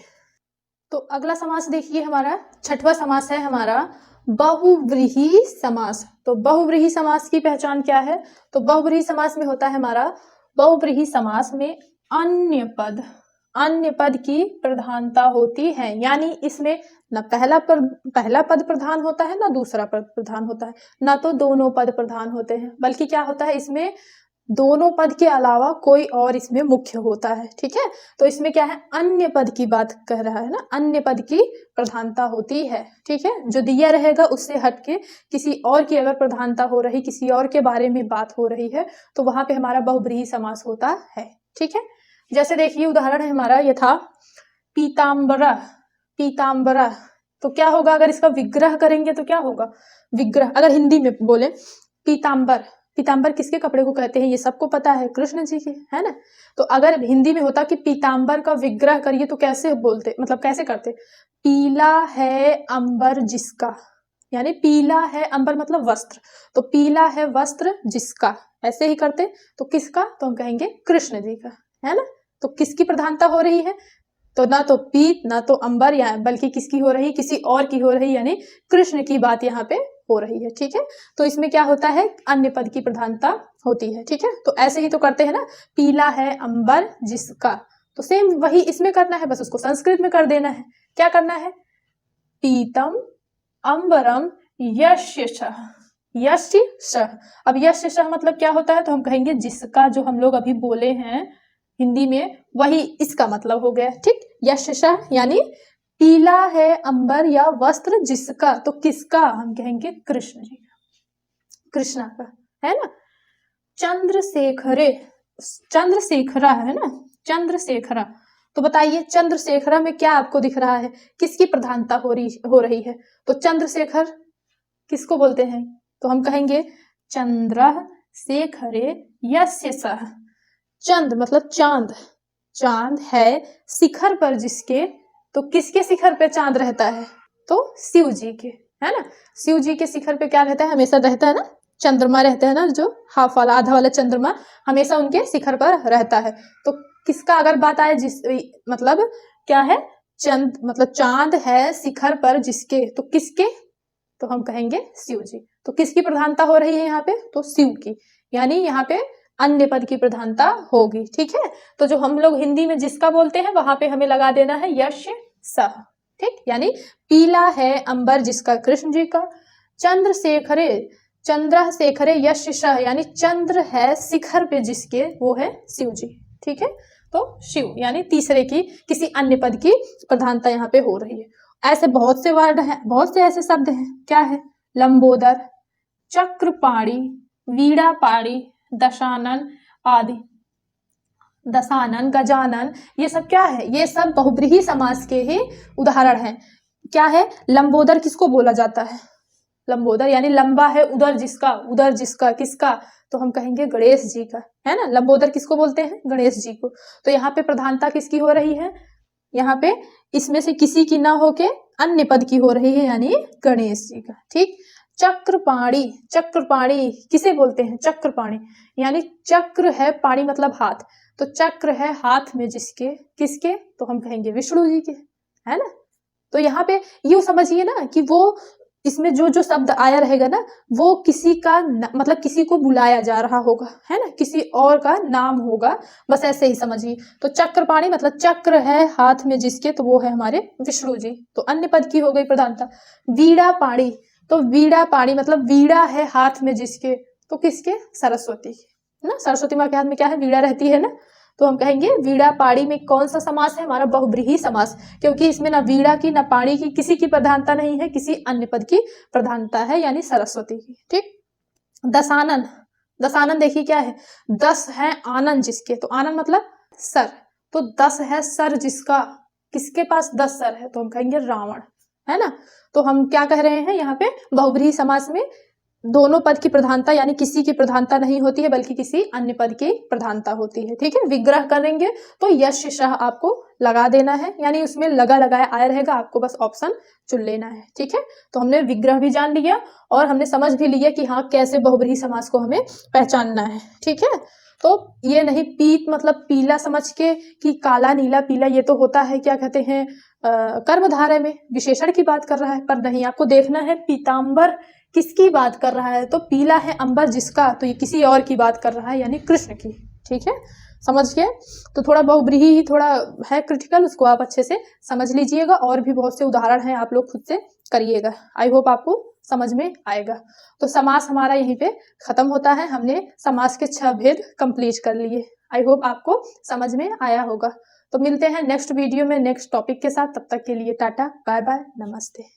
तो अगला समास देखिए, हमारा छठवां समास है हमारा बहुव्रीहि समास। तो बहुव्रीहि समास की पहचान क्या है, तो बहुव्रीहि समास में होता है हमारा, बहुव्रीहि समास में अन्य पद, अन्य पद की प्रधानता होती है, यानी इसमें ना पहला पद प्रधान होता है ना दूसरा पद प्रधान होता है, ना तो दोनों पद प्रधान होते हैं, बल्कि क्या होता है इसमें दोनों पद के अलावा कोई और इसमें मुख्य होता है। ठीक है, तो इसमें क्या है, अन्य पद की बात कह रहा है ना, अन्य पद की प्रधानता होती है। ठीक है, जो दिया रहेगा उससे हटके किसी और की अगर प्रधानता हो रही, किसी और के बारे में बात हो रही है, तो वहां पे हमारा बहुब्रीहि समास होता है। ठीक है, जैसे देखिए उदाहरण है हमारा, ये था पीताम्बरा, पीताम्बरा, तो क्या होगा अगर इसका विग्रह करेंगे तो क्या होगा, विग्रह अगर हिंदी में बोले पीताम्बर, पीताम्बर किसके कपड़े को कहते हैं ये सबको पता है, कृष्ण जी के, है ना। तो अगर हिंदी में होता कि पीताम्बर का विग्रह करिए तो कैसे बोलते, मतलब कैसे करते, पीला है अंबर जिसका, यानी पीला है अंबर मतलब वस्त्र, तो पीला है वस्त्र जिसका, ऐसे ही करते। तो किसका, तो हम कहेंगे कृष्ण जी का, है ना। तो किसकी प्रधानता हो रही है, तो ना तो पीत ना तो अंबर, या बल्कि किसकी हो रही, किसी और की हो रही, यानी कृष्ण की बात यहाँ पे हो रही है। ठीक है, तो इसमें क्या होता है, अन्य पद की प्रधानता होती है। ठीक है, तो ऐसे ही तो करते हैं ना, पीला है अंबर जिसका, तो सेम वही इसमें करना है, बस उसको संस्कृत में कर देना है। क्या करना है, पीतम अंबरम यस्य, यस्य। अब यस्य मतलब क्या होता है, तो हम कहेंगे जिसका, जो हम लोग अभी बोले हैं हिंदी में वही इसका मतलब हो गया। ठीक, यस्य यानी पीला है अंबर या वस्त्र जिसका, तो किसका, हम कहेंगे कृष्ण जी का, कृष्णा का, है ना। चंद्रशेखरे, चंद्रशेखरा है ना, चंद्रशेखरा, तो बताइए चंद्रशेखरा में क्या आपको दिख रहा है, किसकी प्रधानता हो रही है, तो चंद्रशेखर किसको बोलते हैं, तो हम कहेंगे चंद्रशेखरे यस्य सः, चंद मतलब चांद, चांद है शिखर पर जिसके, तो किसके शिखर पे चांद रहता है, तो शिव जी के, है ना। शिव जी के शिखर पे क्या रहता है, हमेशा रहता है ना, चंद्रमा रहता है ना, जो हाफ वाला आधा वाला चंद्रमा हमेशा उनके शिखर पर रहता है। तो किसका अगर बात आए, जिस मतलब क्या है, चंद मतलब चांद है शिखर पर जिसके, तो किसके, तो हम कहेंगे शिव जी। तो किसकी प्रधानता हो रही है यहाँ पे, तो शिव की, यानी यहाँ पे अन्य पद की प्रधानता होगी। ठीक है, तो जो हम लोग हिंदी में जिसका बोलते हैं वहां पे हमें लगा देना है यस्य सः। ठीक, यानी पीला है अंबर जिसका, कृष्ण जी का। चंद्रशेखरे, चंद्रशेखरे यस्य सः, यानी चंद्र है शिखर पे जिसके, वो है शिव जी। ठीक है, तो शिव यानी तीसरे की, किसी अन्य पद की प्रधानता यहाँ पे हो रही है। ऐसे बहुत से वर्ड हैं, बहुत से ऐसे शब्द हैं, क्या है, लंबोदर, चक्रपाणी, वीणापाणी, दशानन आदि, दशानन, गजानन, ये सब क्या है, ये सब बहुब्रीहि समास के ही उदाहरण हैं। क्या है, लंबोदर किसको बोला जाता है, लंबोदर यानी लंबा है उदर जिसका, उदर जिसका किसका, तो हम कहेंगे गणेश जी का, है ना। लंबोदर किसको बोलते हैं, गणेश जी को। तो यहाँ पे प्रधानता किसकी हो रही है, यहाँ पे इसमें से किसी की ना होके अन्य पद की हो रही है, यानी गणेश जी का। ठीक, चक्रपाणी, चक्रपाणी किसे बोलते हैं, चक्रपाणी, यानी चक्र है, पाणी मतलब हाथ, तो चक्र है हाथ में जिसके, किसके, तो हम कहेंगे विष्णु जी के, है ना। तो यहाँ पे यूं समझिए ना कि वो इसमें जो जो शब्द आया रहेगा ना, वो किसी का मतलब किसी को बुलाया जा रहा होगा, है ना, किसी और का नाम होगा, बस ऐसे ही समझिए। तो चक्रपाणी मतलब चक्र है हाथ में जिसके, तो वो है हमारे विष्णु जी, तो अन्य पद की हो गई प्रधानता। वीणा पाणी, तो वीणा पाणी मतलब वीणा है हाथ में जिसके, तो किसके, सरस्वती के ना, सरस्वती माँ के हाथ में क्या है, वीणा रहती है ना, तो हम कहेंगे वीणा पाणी में कौन सा समास है, हमारा बहुब्रीहि समास, क्योंकि इसमें ना वीणा की ना पाणी की किसी की प्रधानता नहीं है, किसी अन्य पद की प्रधानता है, यानी सरस्वती की। ठीक, दशानन, दशानन देखिए क्या है, 10 है आनंद जिसके, तो आनंद मतलब सर, तो 10 है सर जिसका, किसके पास 10 सर है, तो हम कहेंगे रावण, है ना। तो हम क्या कह रहे हैं यहाँ पे, बहुब्रीहि समास में दोनों पद की प्रधानता यानी किसी की प्रधानता नहीं होती है, बल्कि किसी अन्य पद की प्रधानता होती है। ठीक है, विग्रह करेंगे तो यस्य सः आपको लगा देना है, यानी उसमें लगा लगाया आया रहेगा, आपको बस ऑप्शन चुन लेना है। ठीक है, तो हमने विग्रह भी जान लिया और हमने समझ भी लिया कि हाँ कैसे बहुब्रीहि समास को हमें पहचानना है। ठीक है, तो ये नहीं पीत मतलब पीला समझ के कि काला नीला पीला, ये तो होता है क्या कहते हैं कर्मधारय में विशेषण की बात कर रहा है, पर नहीं, आपको देखना है पीताम्बर किसकी बात कर रहा है, तो पीला है अंबर जिसका, तो ये किसी और की बात कर रहा है, यानी कृष्ण की। ठीक है, समझ गए। तो थोड़ा बहुब्रीही ही थोड़ा है क्रिटिकल, उसको आप अच्छे से समझ लीजिएगा, और भी बहुत से उदाहरण हैं, आप लोग खुद से करिएगा। आई होप आपको समझ में आएगा। तो समास हमारा यहीं पे खत्म होता है, हमने समास के 6 भेद कंप्लीट कर लिए। आई होप आपको समझ में आया होगा। तो मिलते हैं नेक्स्ट वीडियो में नेक्स्ट टॉपिक के साथ, तब तक के लिए टाटा बाय बाय नमस्ते।